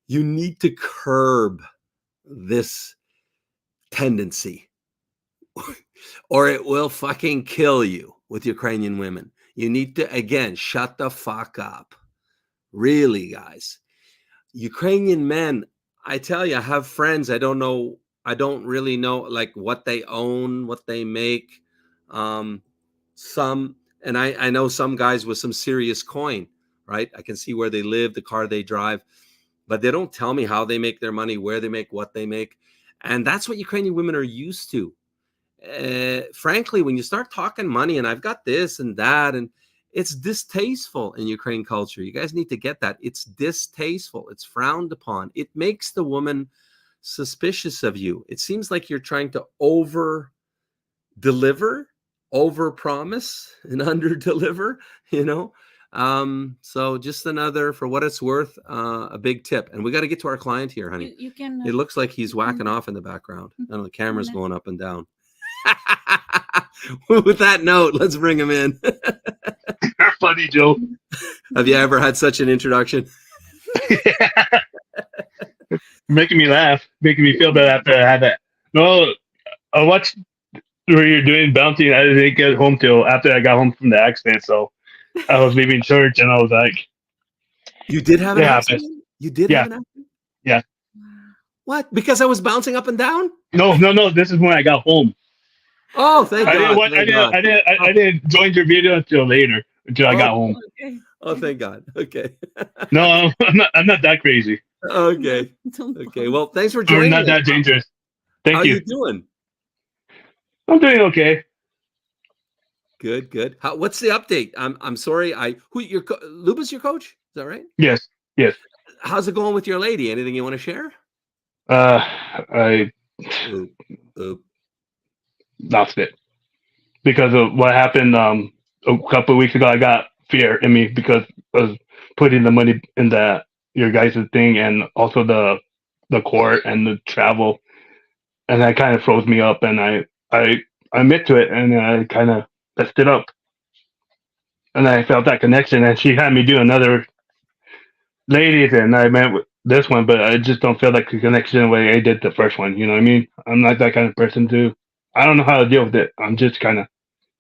You need to curb this tendency, or it will fucking kill you with Ukrainian women. You need to, again, shut the fuck up. Really, guys. Ukrainian men, I tell you, I have friends. I don't really know what they own, what they make. I know some guys with some serious coin, right? I can see where they live, the car they drive, but they don't tell me how they make their money, where they make, what they make. And that's what Ukrainian women are used to. Frankly, when you start talking money, and I've got this and that, and It's distasteful in Ukrainian culture. You guys need to get that. It's distasteful. It's frowned upon. It makes the woman suspicious of you. It seems like you're trying to over deliver, over promise, and under deliver, so just another, for what it's worth, a big tip. And we got to get to our client here, honey. You can. It looks like he's whacking off in the background. I don't know, the camera's going up and down. With that note, let's bring him in. Funny, Joe. Have you ever had such an introduction? Making me laugh, making me feel bad after I had that. No, I watched where you're doing bounty, and I didn't get home till after I got home from the accident. So I was leaving church, and I was like, "You did have an Yeah, accident? You did yeah. have an accident? Yeah. What? Because I was bouncing up and down? no. This is when I got home. Oh, thank God. I didn't join your video until later, until I got home. Okay. Oh, thank God. Okay. No, I'm not that crazy. Okay. Don't Okay. Well, thanks for Or joining not us. that dangerous. Thank How you. you doing? I'm doing okay. Good, good. What's the update? I'm sorry. Luba's your coach? Is that right? Yes. How's it going with your lady? Anything you want to share? I Oop. lost it because of what happened a couple of weeks ago. I got fear in me because I was putting the money in your guys' thing, and also the court and the travel, and that kind of froze me up, and I admit to it, and I kind of messed it up, and I felt that connection, and she had me do another ladies, and I met with this one, but I just don't feel like the connection the way I did the first one. You know what I mean? I'm not that kind of person to. I don't know how to deal with it. I'm just kind of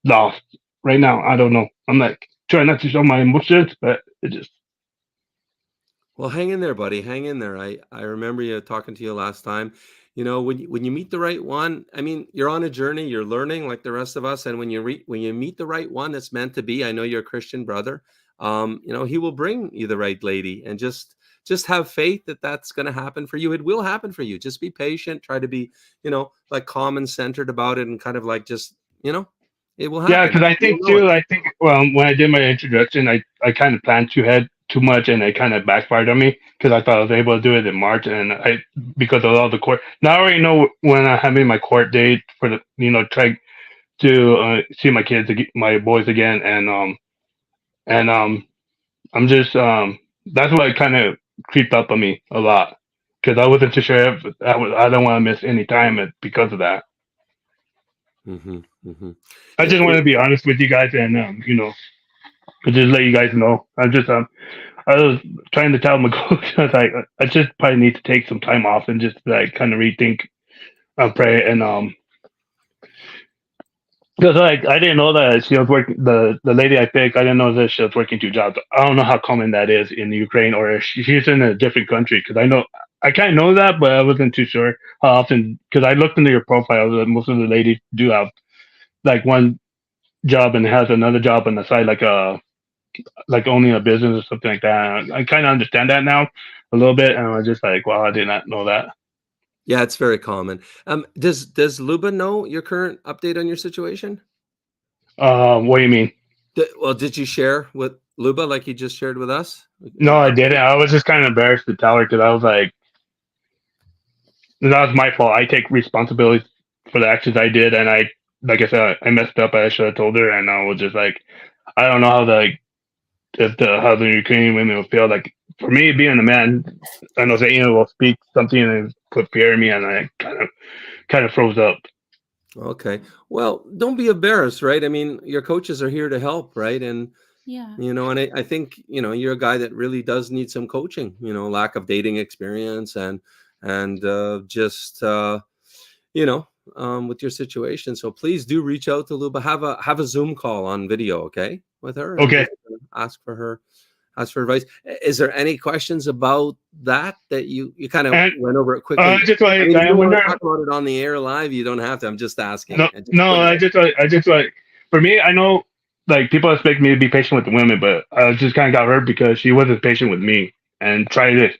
lost right now. I don't know. I'm like trying not to show my emotions, but it just. Well, hang in there, buddy. Hang in there. I remember you talking to you last time. When you meet the right one, I mean, you're on a journey, you're learning like the rest of us. And when you meet the right one that's meant to be, I know you're a Christian brother. He will bring you the right lady, and just have faith that that's going to happen for you. It will happen for you. Just be patient. Try to be, like calm and centered about it, and kind of like just, it will happen. Yeah, because I think when I did my introduction, I kind of planned too much, and it kind of backfired on me because I thought I was able to do it in March, and because of all the court. Now I already know when I'm having my court date for the try to see my kids, my boys again, and I'm just that's what kind of creeped up on me a lot because I wasn't too sure if I don't want to miss any time because of that. Mm-hmm, mm-hmm. I just want to be honest with you guys, and just let you guys know. I was trying to tell my coach, I was like, I just probably need to take some time off and just like kind of rethink and pray, and because like I didn't know that she was working, the lady I picked, I didn't know that she was working 2 jobs. I don't know how common that is in Ukraine, or if she's in a different country, because I kind of know that, but I wasn't too sure how often, because I looked into your profile, most of the ladies do have like one job and has another job on the side, like owning a business or something like that. I kind of understand that now a little bit, and I was just like, wow, I did not know that. Yeah, it's very common. Does Luba know your current update on your situation? What do you mean? Did you share with Luba like you just shared with us? No, I didn't. I was just kind of embarrassed to tell her because I was like, that was my fault. I take responsibility for the actions I did, and like I said, I messed up. I should have told her, and I was just like, I don't know how how the Ukrainian women would feel. Like for me, being a man, I know Zaina will speak something and put fear in me, and I kind of froze up. Okay. Well, don't be embarrassed, right? I mean, your coaches are here to help, right? And Yeah. and I think you're a guy that really does need some coaching. Lack of dating experience, and just with your situation. So please do reach out to Luba. Have a Zoom call on video, okay, with her. Okay. Ask for advice. Is there any questions about that you kind of went over it quickly? I want to talk about it on the air live. You don't have to. I'm just asking. I just like for me, I know like people expect me to be patient with the women, but I just kind of got hurt because she wasn't patient with me and tried it.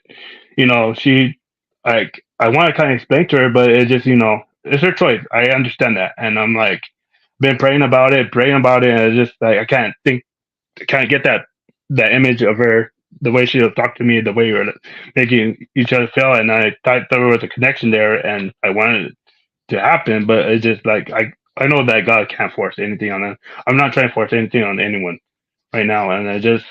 She like I want to kind of explain to her, but it just it's her choice. I understand that, and I'm like been praying about it, and it's just like I can't think kind of get that image of her, the way she would talk to me, the way we were making each other feel, and I thought there was a connection there, and I wanted it to happen, but it's just like I know that God can't force anything on them. I'm not trying to force anything on anyone right now, and I just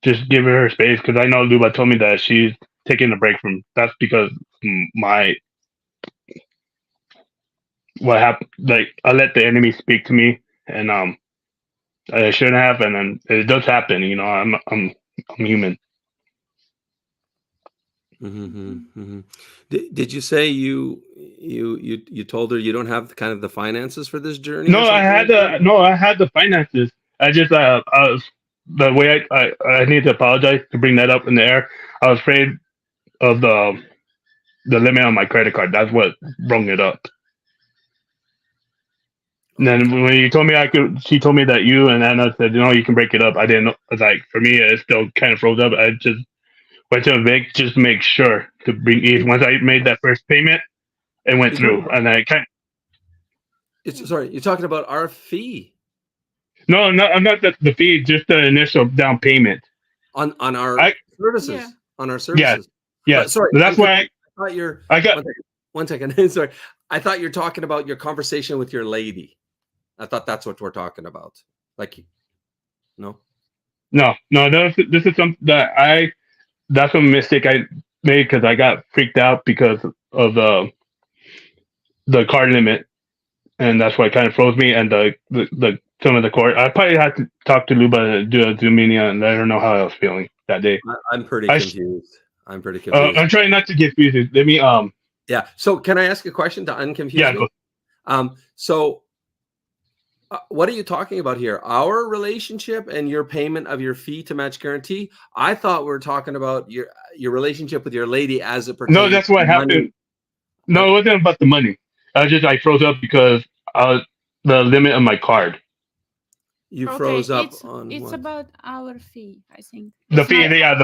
give her space because I know Luba told me that she's taking a break from. That's because my what happened. Like I let the enemy speak to me, and I shouldn't have, and then it does happen. You know, I'm human. Did you say you told her you don't have kind of the finances for this journey? No, I had the finances. I just I was the way I need to apologize to bring that up in the air. I was afraid of the limit on my credit card. That's what brought it up. And then when you told me she told me that you and Anna said, you can break it up. I didn't know. Like for me, it still kind of froze up. I just went to a bank just to make sure to bring ease. Once I made that first payment, it went through, and I kind. Sorry, you're talking about our fee. No, I'm not the fee, just the initial down payment on our services. Yeah. On our services. Yeah. Sorry, that's why I thought you're. I got one second. Sorry, I thought you're talking about your conversation with your lady. I thought that's what we're talking about. Like, no. This is something that that's a mistake I made because I got freaked out because of the card limit, and that's why it kind of froze me. And the some of the court, I probably had to talk to Luba and do a Zoom meeting and let her know how I was feeling that day. I'm pretty confused. I'm trying not to get confused. Let me Yeah. So can I ask a question to unconfuse me? So what are you talking about here? Our relationship and your payment of your fee to Match Guaranty? I thought we were talking about your relationship with your lady as it pertains. No, that's what happened. No, it wasn't about the money. I froze up because the limit on my card. You froze up on it's what? About our fee, I think. The fee. Yeah.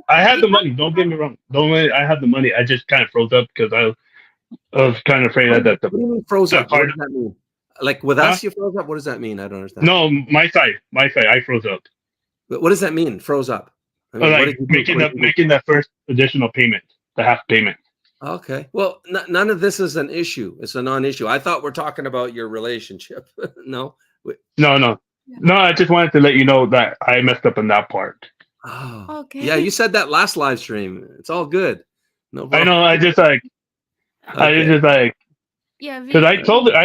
I had the money. Don't get me wrong. I had the money. I just kind of froze up because I was kind of afraid that the. What do you mean froze up? What does that mean? Like with us, you froze up? What does that mean? I don't understand. No, my side, I froze up. But what does that mean? Froze up? I mean, like making that first additional payment, the half payment. Okay. Well, none of this is an issue. It's a non-issue. I thought we're talking about your relationship. No. No. I just wanted to let you know that I messed up on that part. Oh, okay. Yeah, you said that last live stream. It's all good. No problem. I know. I just like. Yeah. Because I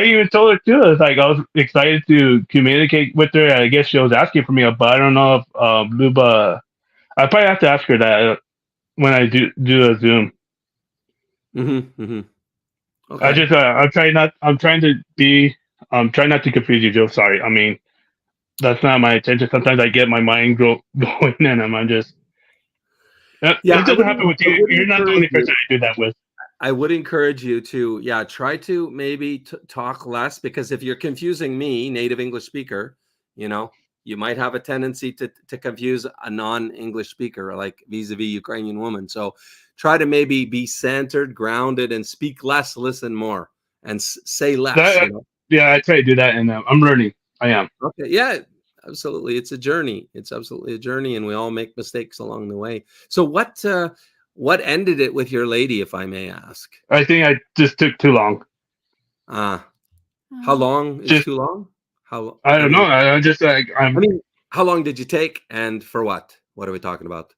even told her too. It's like I was excited to communicate with her. I guess she was asking for me, but I don't know if Luba. I probably have to ask her that when I do a Zoom. Okay. I'm trying not to confuse you, Joe. Sorry. I mean, that's not my intention. Sometimes I get my mind going, and I'm just. It doesn't happen with you. You're not the only person I do that with. I would encourage you to, try to maybe talk less, because if you're confusing me, native English speaker, you might have a tendency to confuse a non-English speaker, like vis-a-vis Ukrainian woman. So try to maybe be centered, grounded, and speak less, listen more, and say less. Yeah, I try to do that, and I'm learning. I am. Okay. Yeah, absolutely. It's a journey. It's absolutely a journey, and we all make mistakes along the way. So what ended it with your lady, if I may ask? I think I just took too long. How long is too long? I don't know. I'm just like how long did you take, and for what? What are we talking about?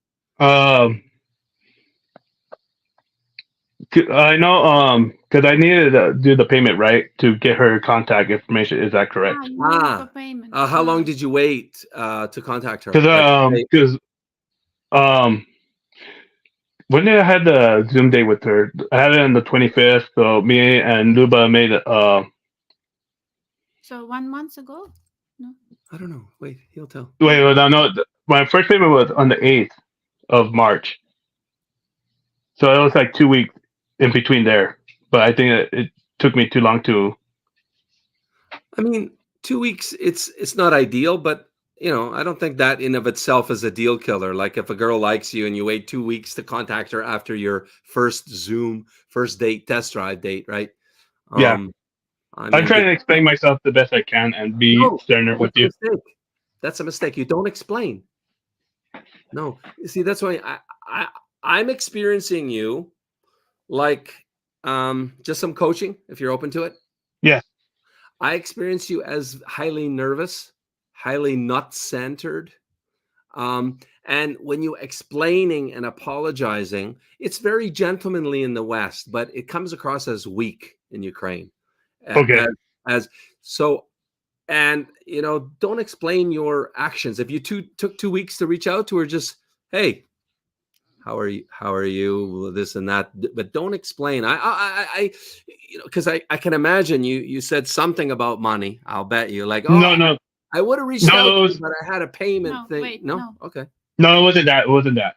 I know, because I needed to do the payment, right, to get her contact information. Is that correct? How long did you wait to contact her? Because when did I had the Zoom date with her? I had it on the 25th. So me and Luba made it. So 1 month ago? No. I don't know. Wait, he'll tell. Wait, no. My first payment was on the 8th of March. So it was like 2 weeks in between there. But I think it took me too long to. I mean, 2 weeks. It's not ideal, but I don't think that in of itself is a deal killer. Like if a girl likes you and you wait 2 weeks to contact her after your first Zoom, first date, test drive date, right? Yeah. I'm trying to explain myself the best I can and be sterner with you. That's a mistake. You don't explain. No, you see, that's why I'm experiencing you like just some coaching, if you're open to it. Yeah. I experience you as highly nervous, highly nut-centered. And when you explaining and apologizing, it's very gentlemanly in the West, but it comes across as weak in Ukraine. Okay. As so, and don't explain your actions. If you took 2 weeks to reach out to her, just, hey, how are you? How are you? This and that, but don't explain. Because I can imagine you said something about money. I'll bet you, like, No. I would have reached out, No, to you, but I had a payment No, thing. wait, No, no. okay. No, it wasn't that. It wasn't that.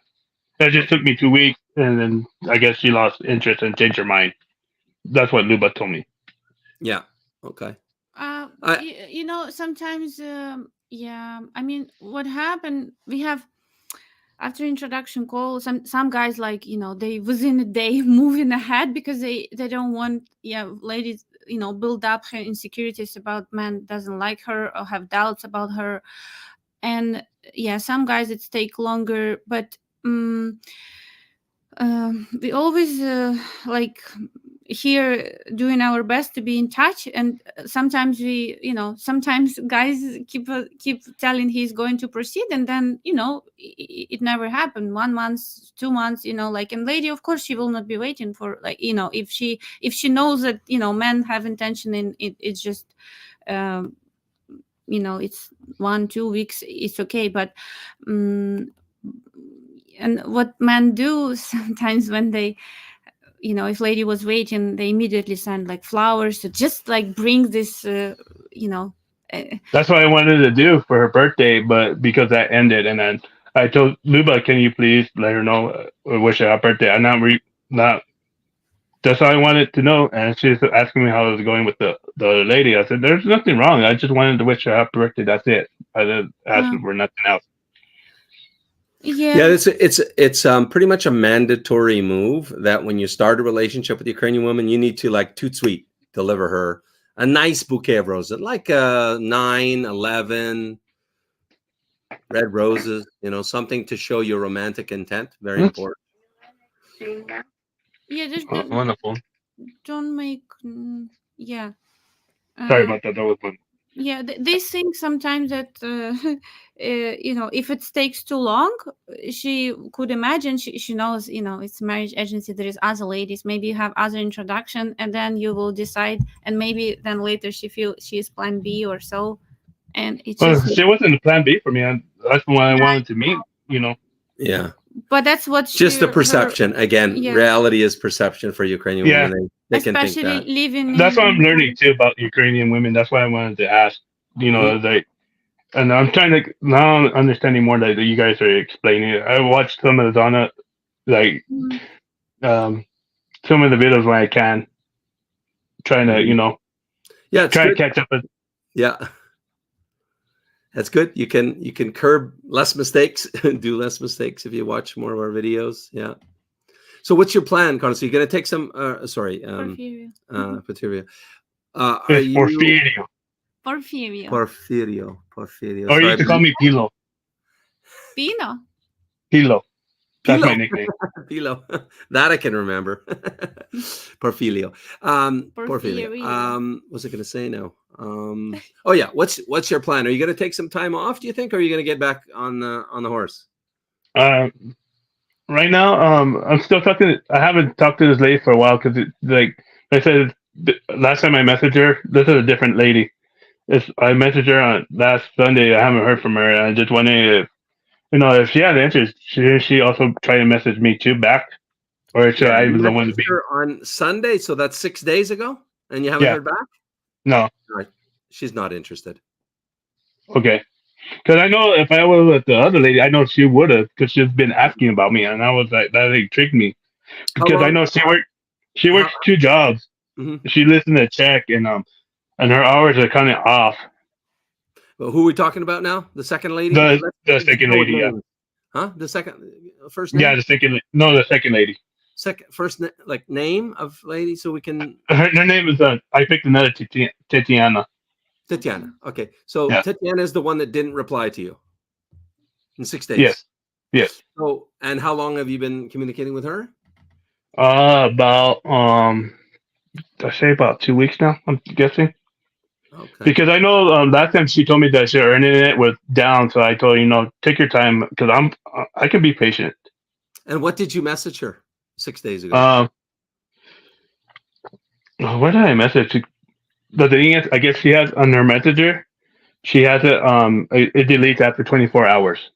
It just took me 2 weeks, and then I guess she lost interest and changed her mind. That's what Luba told me. Yeah. Okay. Sometimes, yeah. I mean, what happened? We have after introduction call. Some guys like they within a day moving ahead because they don't want ladies build up her insecurities about man doesn't like her or have doubts about her, and some guys it take longer, but we always like here doing our best to be in touch, and sometimes sometimes guys keep telling he's going to proceed, and then it never happened. 1 month, 2 months, like, and lady, of course, she will not be waiting for, like, if she knows that men have intention in it, it's just it's 1-2 weeks, it's okay. But and what men do sometimes when they if lady was waiting, they immediately send like flowers to just like bring this That's what I wanted to do for her birthday, but because that ended, and then I told Luba, "Can you please let her know, wish her happy birthday?" I'm not. That's all I wanted to know, and she's asking me how it was going with the other lady. I said, "There's nothing wrong. I just wanted to wish her happy birthday. That's it. I didn't ask for nothing else." Yeah, it's pretty much a mandatory move that when you start a relationship with the Ukrainian woman, you need to, like, tout sweet deliver her a nice bouquet of roses, like 9, 11 red roses, something to show your romantic intent. Very important. just Wonderful. don't make Sorry about that. That was fun. Yeah, they think sometimes that if it takes too long, she could imagine, she knows, it's marriage agency, there is other ladies, maybe you have other introduction, and then you will decide, and maybe then later she feels she is plan B or so, and it's she wasn't a plan B for me. That's the one I wanted to meet. Yeah, but that's what just the perception. Again, reality is perception for Ukrainian women. They can think that. Living. That's what I'm learning too about Ukrainian women. That's why I wanted to ask. And I'm trying to now understanding more that you guys are explaining it. I watched some of the Donna, like some of the videos when I can, trying to try to catch up. That's good. You can curb less mistakes, do less mistakes if you watch more of our videos. Yeah. So what's your plan, Carlos? So you're going to take some, Porfirio. Porfirio. Or you can call me Pilo. Pilo. That's my nickname. Pilo. That I can remember. Porfirio. Porfirio. What's I going to say now? Oh yeah. What's your plan? Are you going to take some time off, do you think, or are you going to get back on the horse? Right now, I'm still talking. I haven't talked to this lady for a while because, like I said, last time I messaged her, this is a different lady. I messaged her on last Sunday. I haven't heard from her. I just wondering if she had interest, should she also try to message me too back, or should I be the one to be on Sunday? So that's 6 days ago, and you haven't heard back. No, right. She's not interested. Okay. Because I know if I was with the other lady, I know she would have, because she's been asking about me, and I was like, that intrigued me. Because I know she works 2 jobs. Mm-hmm. She lives in the check, and her hours are kind of off. Well, who are we talking about now? The second lady? The second lady, yeah. Huh? The first name? Yeah, the second lady. First name of lady, so we can. Her name is I picked another Tatiana. Tatiana. Okay. So Yeah. Tatiana is the one that didn't reply to you in 6 days. Yes. Yes. So, and how long have you been communicating with her? About I say about 2 weeks now. I'm guessing Okay. because I know last time she told me that her internet was down, so I told her, take your time because I can be patient. And what did you message her 6 days ago? Where did I message? The thing is, I guess she has on her messenger. She has it deletes after 24 hours.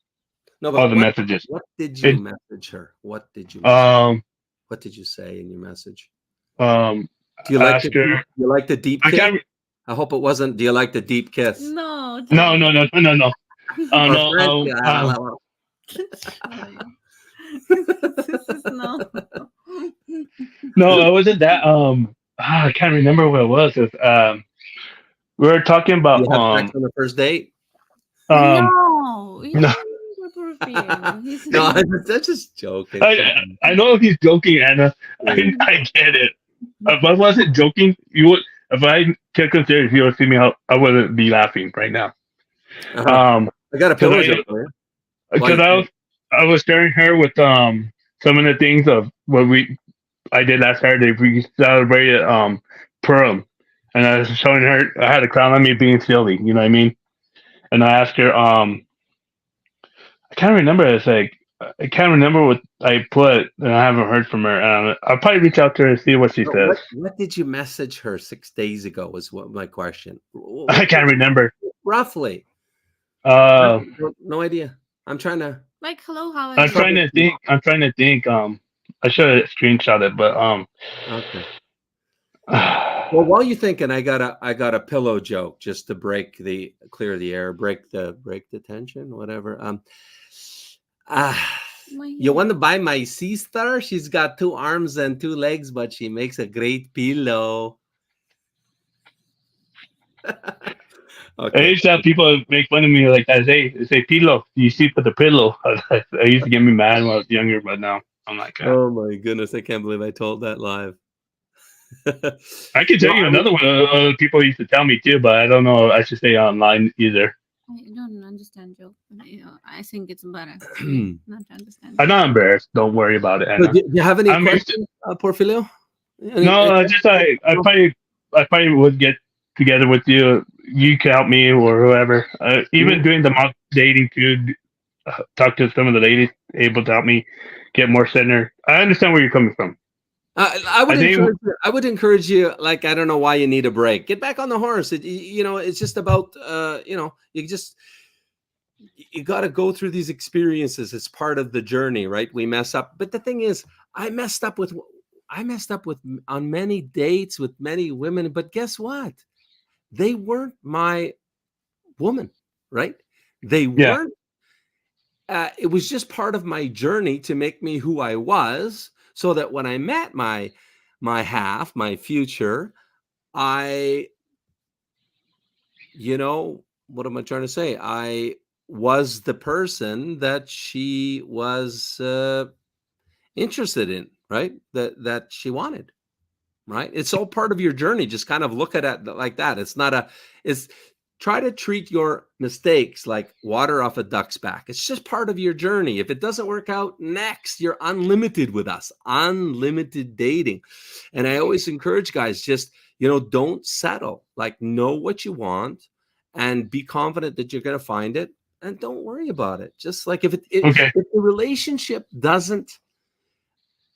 No, All the messages. What did you message her? What did you what did you say in your message? Do you like the deep kiss? I hope it wasn't. Do you like the deep kiss? No. No. No. No, it wasn't that. I can't remember what it was. We were talking about you had sex on the first date. No. No. No, I'm just joking. I know he's joking, Anna. I get it. If I wasn't joking, you would. If I took him serious, you would see me. I wouldn't be laughing right now. I got a pillow joke for you. Because I was sharing her with some of the things of what I did last Saturday. We celebrated Purim, and I was showing her. I had a clown on me being silly. You know what I mean? And I asked her. I can't remember. It's like I can't remember what I put, and I haven't heard from her. I'll probably reach out to her and see what she says. What did you message her 6 days ago? Was what my question. I can't remember roughly. No idea. I'm trying to. Like, hello, how are I'm you? trying to think. I should have screenshot it, but Okay. Well, while you're thinking, I got a pillow joke just to clear the air, break the tension, whatever. You want to buy my sister? She's got 2 arms and 2 legs, but she makes a great pillow. Okay. I used to have people make fun of me like that. Say pillow. You sleep with the pillow. I used to get me mad when I was younger, but now I'm like, oh my goodness, I can't believe I told that live. I can tell you another one. Other people used to tell me too, but I don't know. I should say online either. I don't understand, Joe. I think it's better not to understand. I'm not embarrassed. Don't worry about it, Anna. So do you have any questions, Porfirio? No, just I probably would get together with you. You can help me or whoever. Even doing the mock dating too. Talk to some of the ladies able to help me get more centered. I understand where you're coming from. I would encourage you. Like, I don't know why you need a break. Get back on the horse. It's just about you got to go through these experiences. It's part of the journey, right? We mess up, but the thing is, I messed up on many dates with many women. But guess what? They weren't my woman, right? They weren't. It was just part of my journey to make me who I was. So that when I met my future, what am I trying to say? I was the person that she was interested in, right? That she wanted, right? It's all part of your journey. Just kind of look at it like that. Try to treat your mistakes like water off a duck's back. It's just part of your journey. If it doesn't work out, next, you're unlimited with us, unlimited dating. And I always encourage guys, just, don't settle. Like, know what you want and be confident that you're going to find it, and don't worry about it. Just like if the relationship doesn't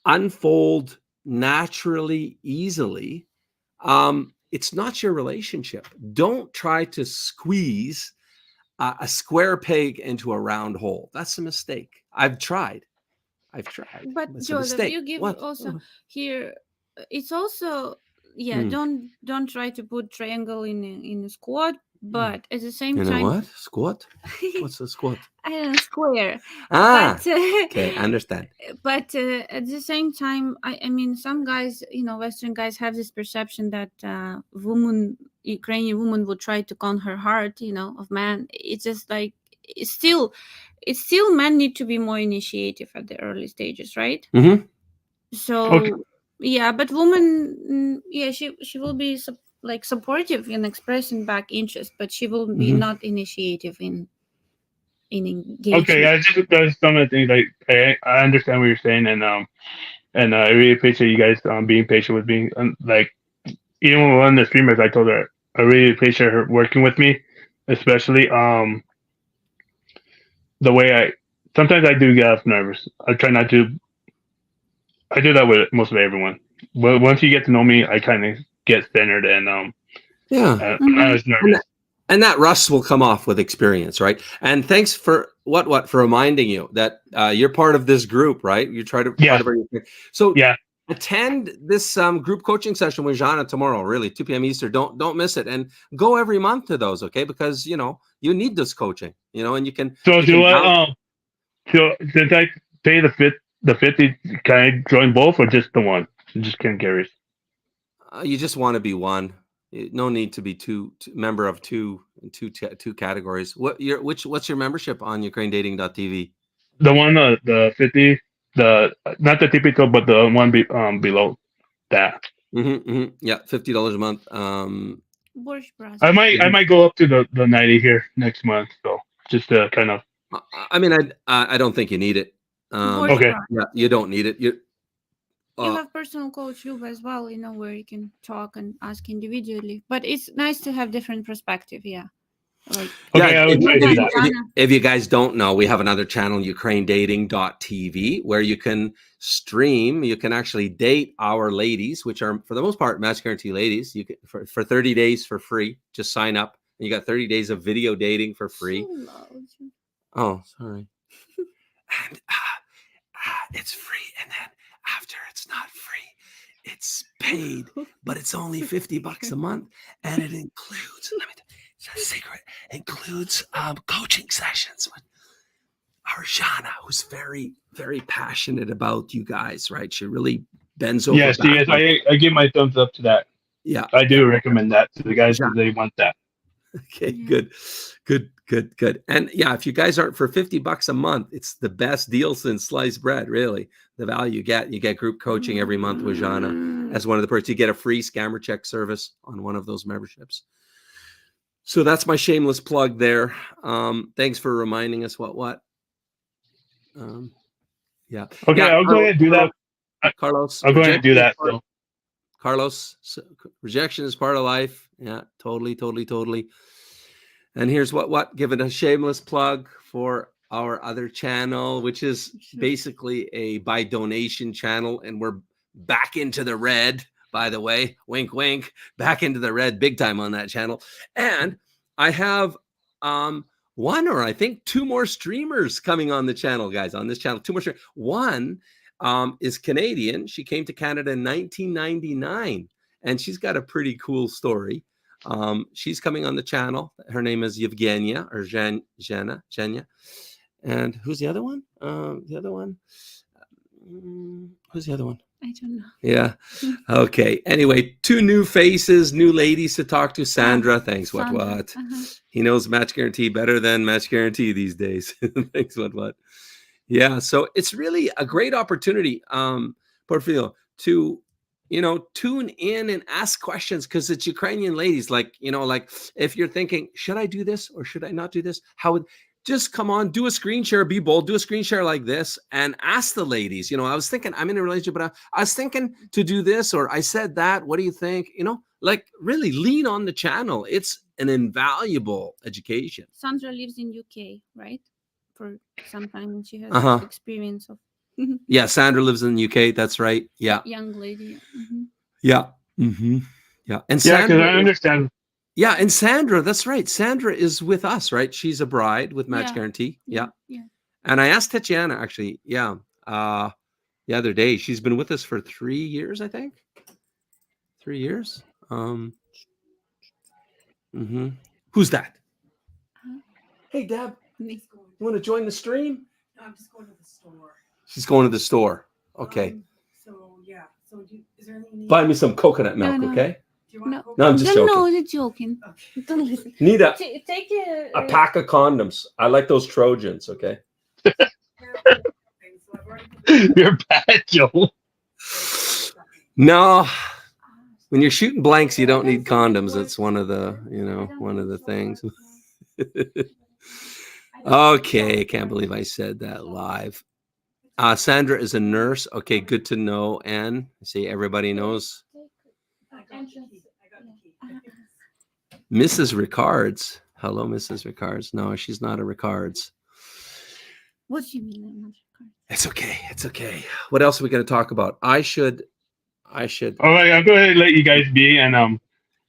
unfold naturally, easily, it's not your relationship. Don't try to squeeze a square peg into a round hole. That's a mistake. I've tried. But Joseph, you give also here. It's also Don't try to put triangle in a squat. But at the same time, what squat? What's a squat? I don't know, square. Okay, I understand. But at the same time, I mean, some guys, Western guys have this perception that Ukrainian woman would try to con her heart, of man. It's just like it's still men need to be more initiative at the early stages, right? Mm-hmm. So but woman, she will be like supportive in expressing back interest, but she will be Mhm. not initiative in engaging. Okay, I just there's some of the things like I understand what you're saying, and I really appreciate you guys being patient with me. Like even with one of the streamers, I told her I really appreciate her working with me, especially the way I sometimes I do get nervous. I try not to. I do that with most of everyone. But once you get to know me, I kind of get centered and Yeah. I'm not as nervous. And that rust will come off with experience, right? And thanks for for reminding you that you're part of this group, right? You try to Yeah. So Yeah. attend this group coaching session with Jana tomorrow, really 2 p.m. Eastern. Don't miss it, and go every month to those, okay? Because you need this coaching, and you can. So you do can I so since I pay the 50, can I join both or just the one? Just Ken Gary's. You just want to be one. No need to be two member of two categories. What's your membership on UkraineDating.tv? The one the 50, the not the typical, but the one below that. Yeah, $50 a month. Borscht Bros. I might go up to the 90 here next month. So just to kind of. I mean, I don't think you need it. Borscht Okay. Bros. Yeah, you don't need it. You have personal coach Luba as well, where you can talk and ask individually. But it's nice to have different perspective. Yeah. Like, Okay, I would try to do that. If you guys don't know, we have another channel, UkraineDating.tv, where you can stream. You can actually date our ladies, which are for the most part Match Guarantee ladies. You can for 30 days for free. Just sign up, and you got 30 days of video dating for free. Oh, sorry. And it's free, and then after it's not free, it's paid, but it's only $50 a month, and it includes. It's a secret. Includes coaching sessions with our Jana, who's very, very passionate about you guys, right? She really bends over. Yes, yes, I give my thumbs up to that. Yeah, I do recommend that to the guys because they want that. Okay, good. And yeah, if you guys aren't for $50 a month, it's the best deal since sliced bread. Really, the value you get group coaching every month with Jana as one of the perks. You get a free scammer check service on one of those memberships. So that's my shameless plug there. Thanks for reminding us what. Yeah. Okay, yeah, I'll go ahead and do that. Carlos. I'll go ahead and do that. So. Carlos, rejection is part of life. Yeah, totally. And here's what. Give it a shameless plug for our other channel, which is basically a by donation channel, and we're back into the red. By the way, wink, wink, back into the red big time on that channel. And I have one or I think two more streamers coming on the channel, guys, on this channel. Two more streamers. One is Canadian. She came to Canada in 1999, and she's got a pretty cool story. She's coming on the channel. Her name is Yevgenia or Zhenya. And who's the other one? Who's the other one? I don't know. Yeah. Okay. Anyway, two new faces, new ladies to talk to. Sandra. Thanks. Sandra. What? He knows Match Guarantee better than Match Guarantee these days. Thanks. What? Yeah. So it's really a great opportunity, Porfirio, to tune in and ask questions because it's Ukrainian ladies. Like if you're thinking, should I do this or should I not do this? How would just come on, do a screen share, be bold, do a screen share like this and ask the ladies. I was thinking I'm in a relationship, but I was thinking to do this or I said that. What do you think? Really lean on the channel. It's an invaluable education. Sandra lives in UK, right? For some time, and she has experience of. Yeah, Sandra lives in the UK. That's right. Yeah, young lady. Yeah. Yeah, and Sandra, because I understand. Yeah, and Sandra, that's right. Sandra is with us, right? She's a bride with Match Guarantee. Yeah. And I asked Tatiana actually, the other day. She's been with us for 3 years, I think. 3 years. Who's that? Hey, Deb. You want to join the stream? No, I'm just going to the store. She's going to the store. Okay. So is there anything you need? Buy me some coconut milk, okay? Do you want No, I'm just joking. No, you're joking. Okay. Don't listen. Need a Take a pack of condoms. I like those Trojans, okay? You're bad, Joe. No, when you're shooting blanks, you don't need condoms. It's one of the, one of the things. Okay, I can't believe I said that live. Sandra is a nurse. Okay, good to know. And see, everybody knows. I got the key. Mrs. Ricards. Hello, Mrs. Ricards. No, she's not a Ricards. What do you mean? I'm not sure. It's okay. It's okay. What else are we going to talk about? I should. All right, I'll go ahead and let you guys be, and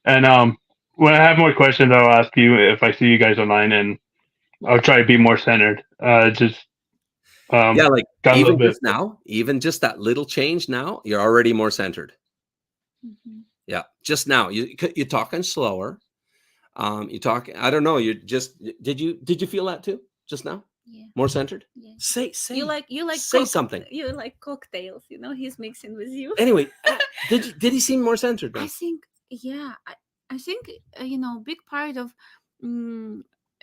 when I have more questions, I'll ask you if I see you guys online, and I'll try to be more centered. Yeah, like got a little even bit. just now, even just that little change now, you're already more centered. Mhm. Yeah, just now you're talking slower. You talk. I don't know. You just did you feel that too just now? Yeah. More centered. Yeah. Say You like say something. You like cocktails, he's mixing with you. Anyway, did he seem more centered now? I think, yeah, I think big part of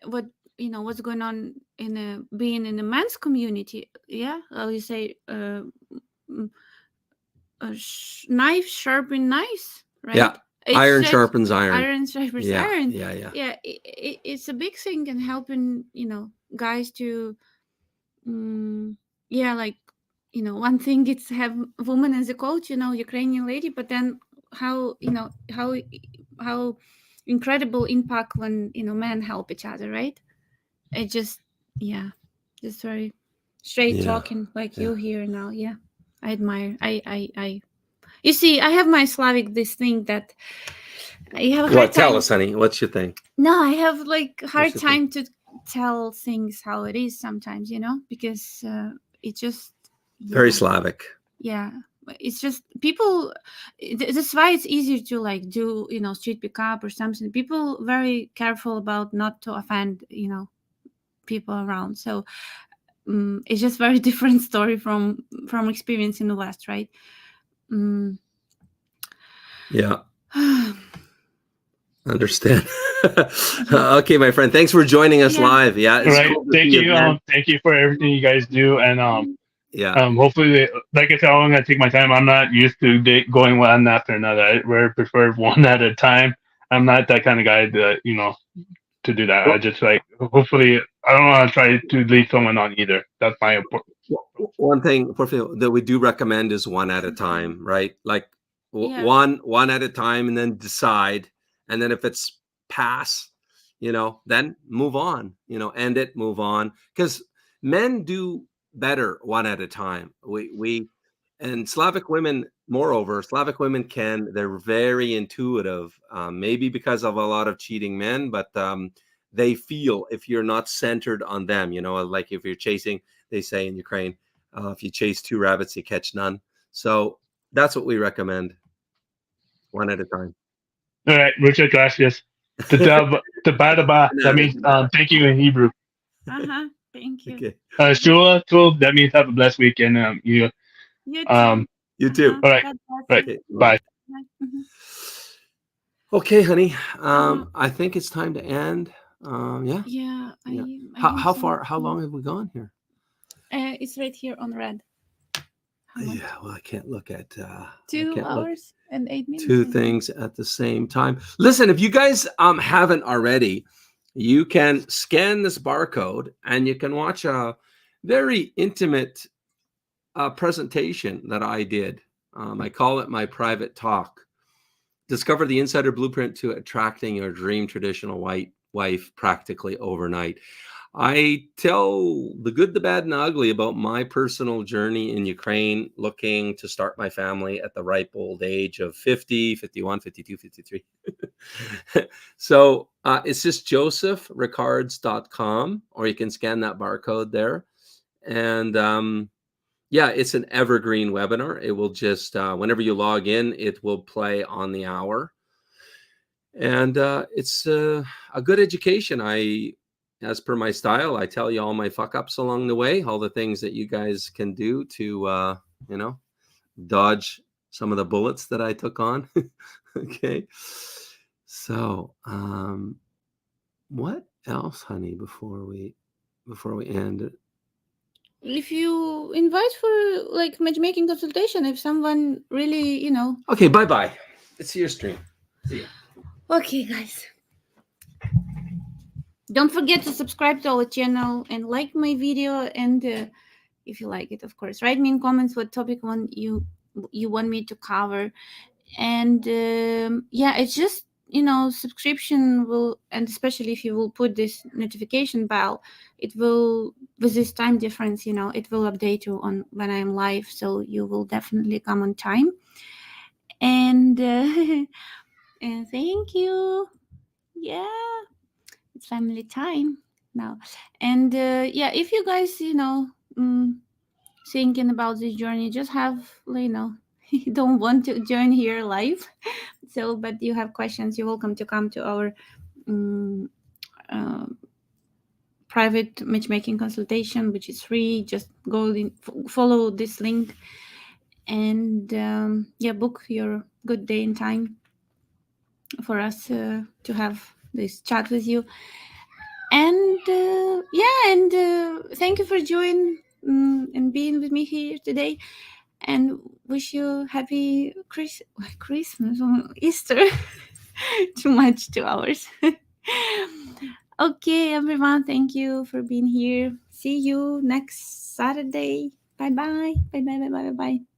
what what's going on in being in the men's community. Yeah, you say knife sharpen knife, right? Yeah, It's iron just sharpens iron. iron sharpens Yeah, iron. yeah. Yeah, it's a big thing in helping guys to like one thing it's have woman as a coach, Ukrainian lady, but then how how incredible impact when men help each other, right? It just just very straight Yeah, talking like you here now. Yeah, I admire. I you see, I have my Slavic this thing that I have a hard What? Tell time. us, honey. What's your thing? No, I have like hard your time to tell things how it is sometimes, because it just Very Slavic. yeah, it's just people. That's why it's easier to like do street pickup or something. People very careful about not to offend people around. So it's just very different story from experience in the West, right? Yeah. Understand. Okay, my friend. Thanks for joining us Yeah. live. Yeah. It's Right. cool to Thank see you. man. Thank you for everything you guys do, and Yeah. hopefully, like I said, I'm gonna take my time. I'm not used to going one after another. I very prefer one at a time. I'm not that kind of guy that to do that. I just hopefully I don't want to try to lead someone on either. That's my important. One thing that we do recommend is one at a time, right? Like Yeah. one at a time, and then decide. And then if it's pass, then move on. End it, move on. Because men do better one at a time. We and Slavic women, moreover, Slavic women they're very intuitive. Maybe because of a lot of cheating men, but they feel if you're not centered on them, like if you're chasing, they say in Ukraine, if you chase two rabbits, you catch none. So that's what we recommend. One at a time. All right, muchas gracias. That means thank you in Hebrew. Thank you. Okay. Shula, that means have a blessed weekend. You too. You too. All right. God bless Right. you. Bye. Mhm. Okay, honey. I think it's time to end. Yeah. Yeah. Yeah. I How think far? so. How long have we gone here? It's right here on red. How much? Yeah. Well, I can't look at 2 can't look. hours and 8 minutes. Two things at the same time. Listen, if you guys haven't already, you can scan this barcode and you can watch a very intimate presentation that I did. I call it my private talk. Discover the insider blueprint to attracting your dream traditional white wife practically overnight. I tell the good, the bad, and the ugly about my personal journey in Ukraine, looking to start my family at the ripe old age of 50, 51, 52, 53. So it's just josephricards.com, or you can scan that barcode there. And yeah, it's an evergreen webinar. It will just, whenever you log in, it will play on the hour. And it's a good education. As per my style, I tell you all my fuck ups along the way, all the things that you guys can do to, dodge some of the bullets that I took on. Okay. So, what else, honey, before we end? If you invite for like matchmaking consultation, if someone really, Okay, bye-bye. It's your stream. See ya. Okay, guys. Don't forget to subscribe to our channel and like my video. And if you like it, of course, write me in comments what topic you want me to cover. And yeah, it's just, subscription will, and especially if you will put this notification bell, it will, with this time difference, it will update you on when I'm live, so you will definitely come on time. And and thank you. Yeah, it's family time now. And yeah, if you guys thinking about this journey, just have, you don't want to join here live, so but you have questions, you're welcome to come to our private matchmaking consultation, which is free. Just go in, follow this link, and yeah, book your good day and time for us to have this chat with you. And yeah, and thank you for joining and being with me here today, and wish you happy Christmas or Easter. Too much, 2 hours. Okay, everyone, thank you for being here. See you next Saturday. Bye bye. Bye bye. Bye bye. Bye bye.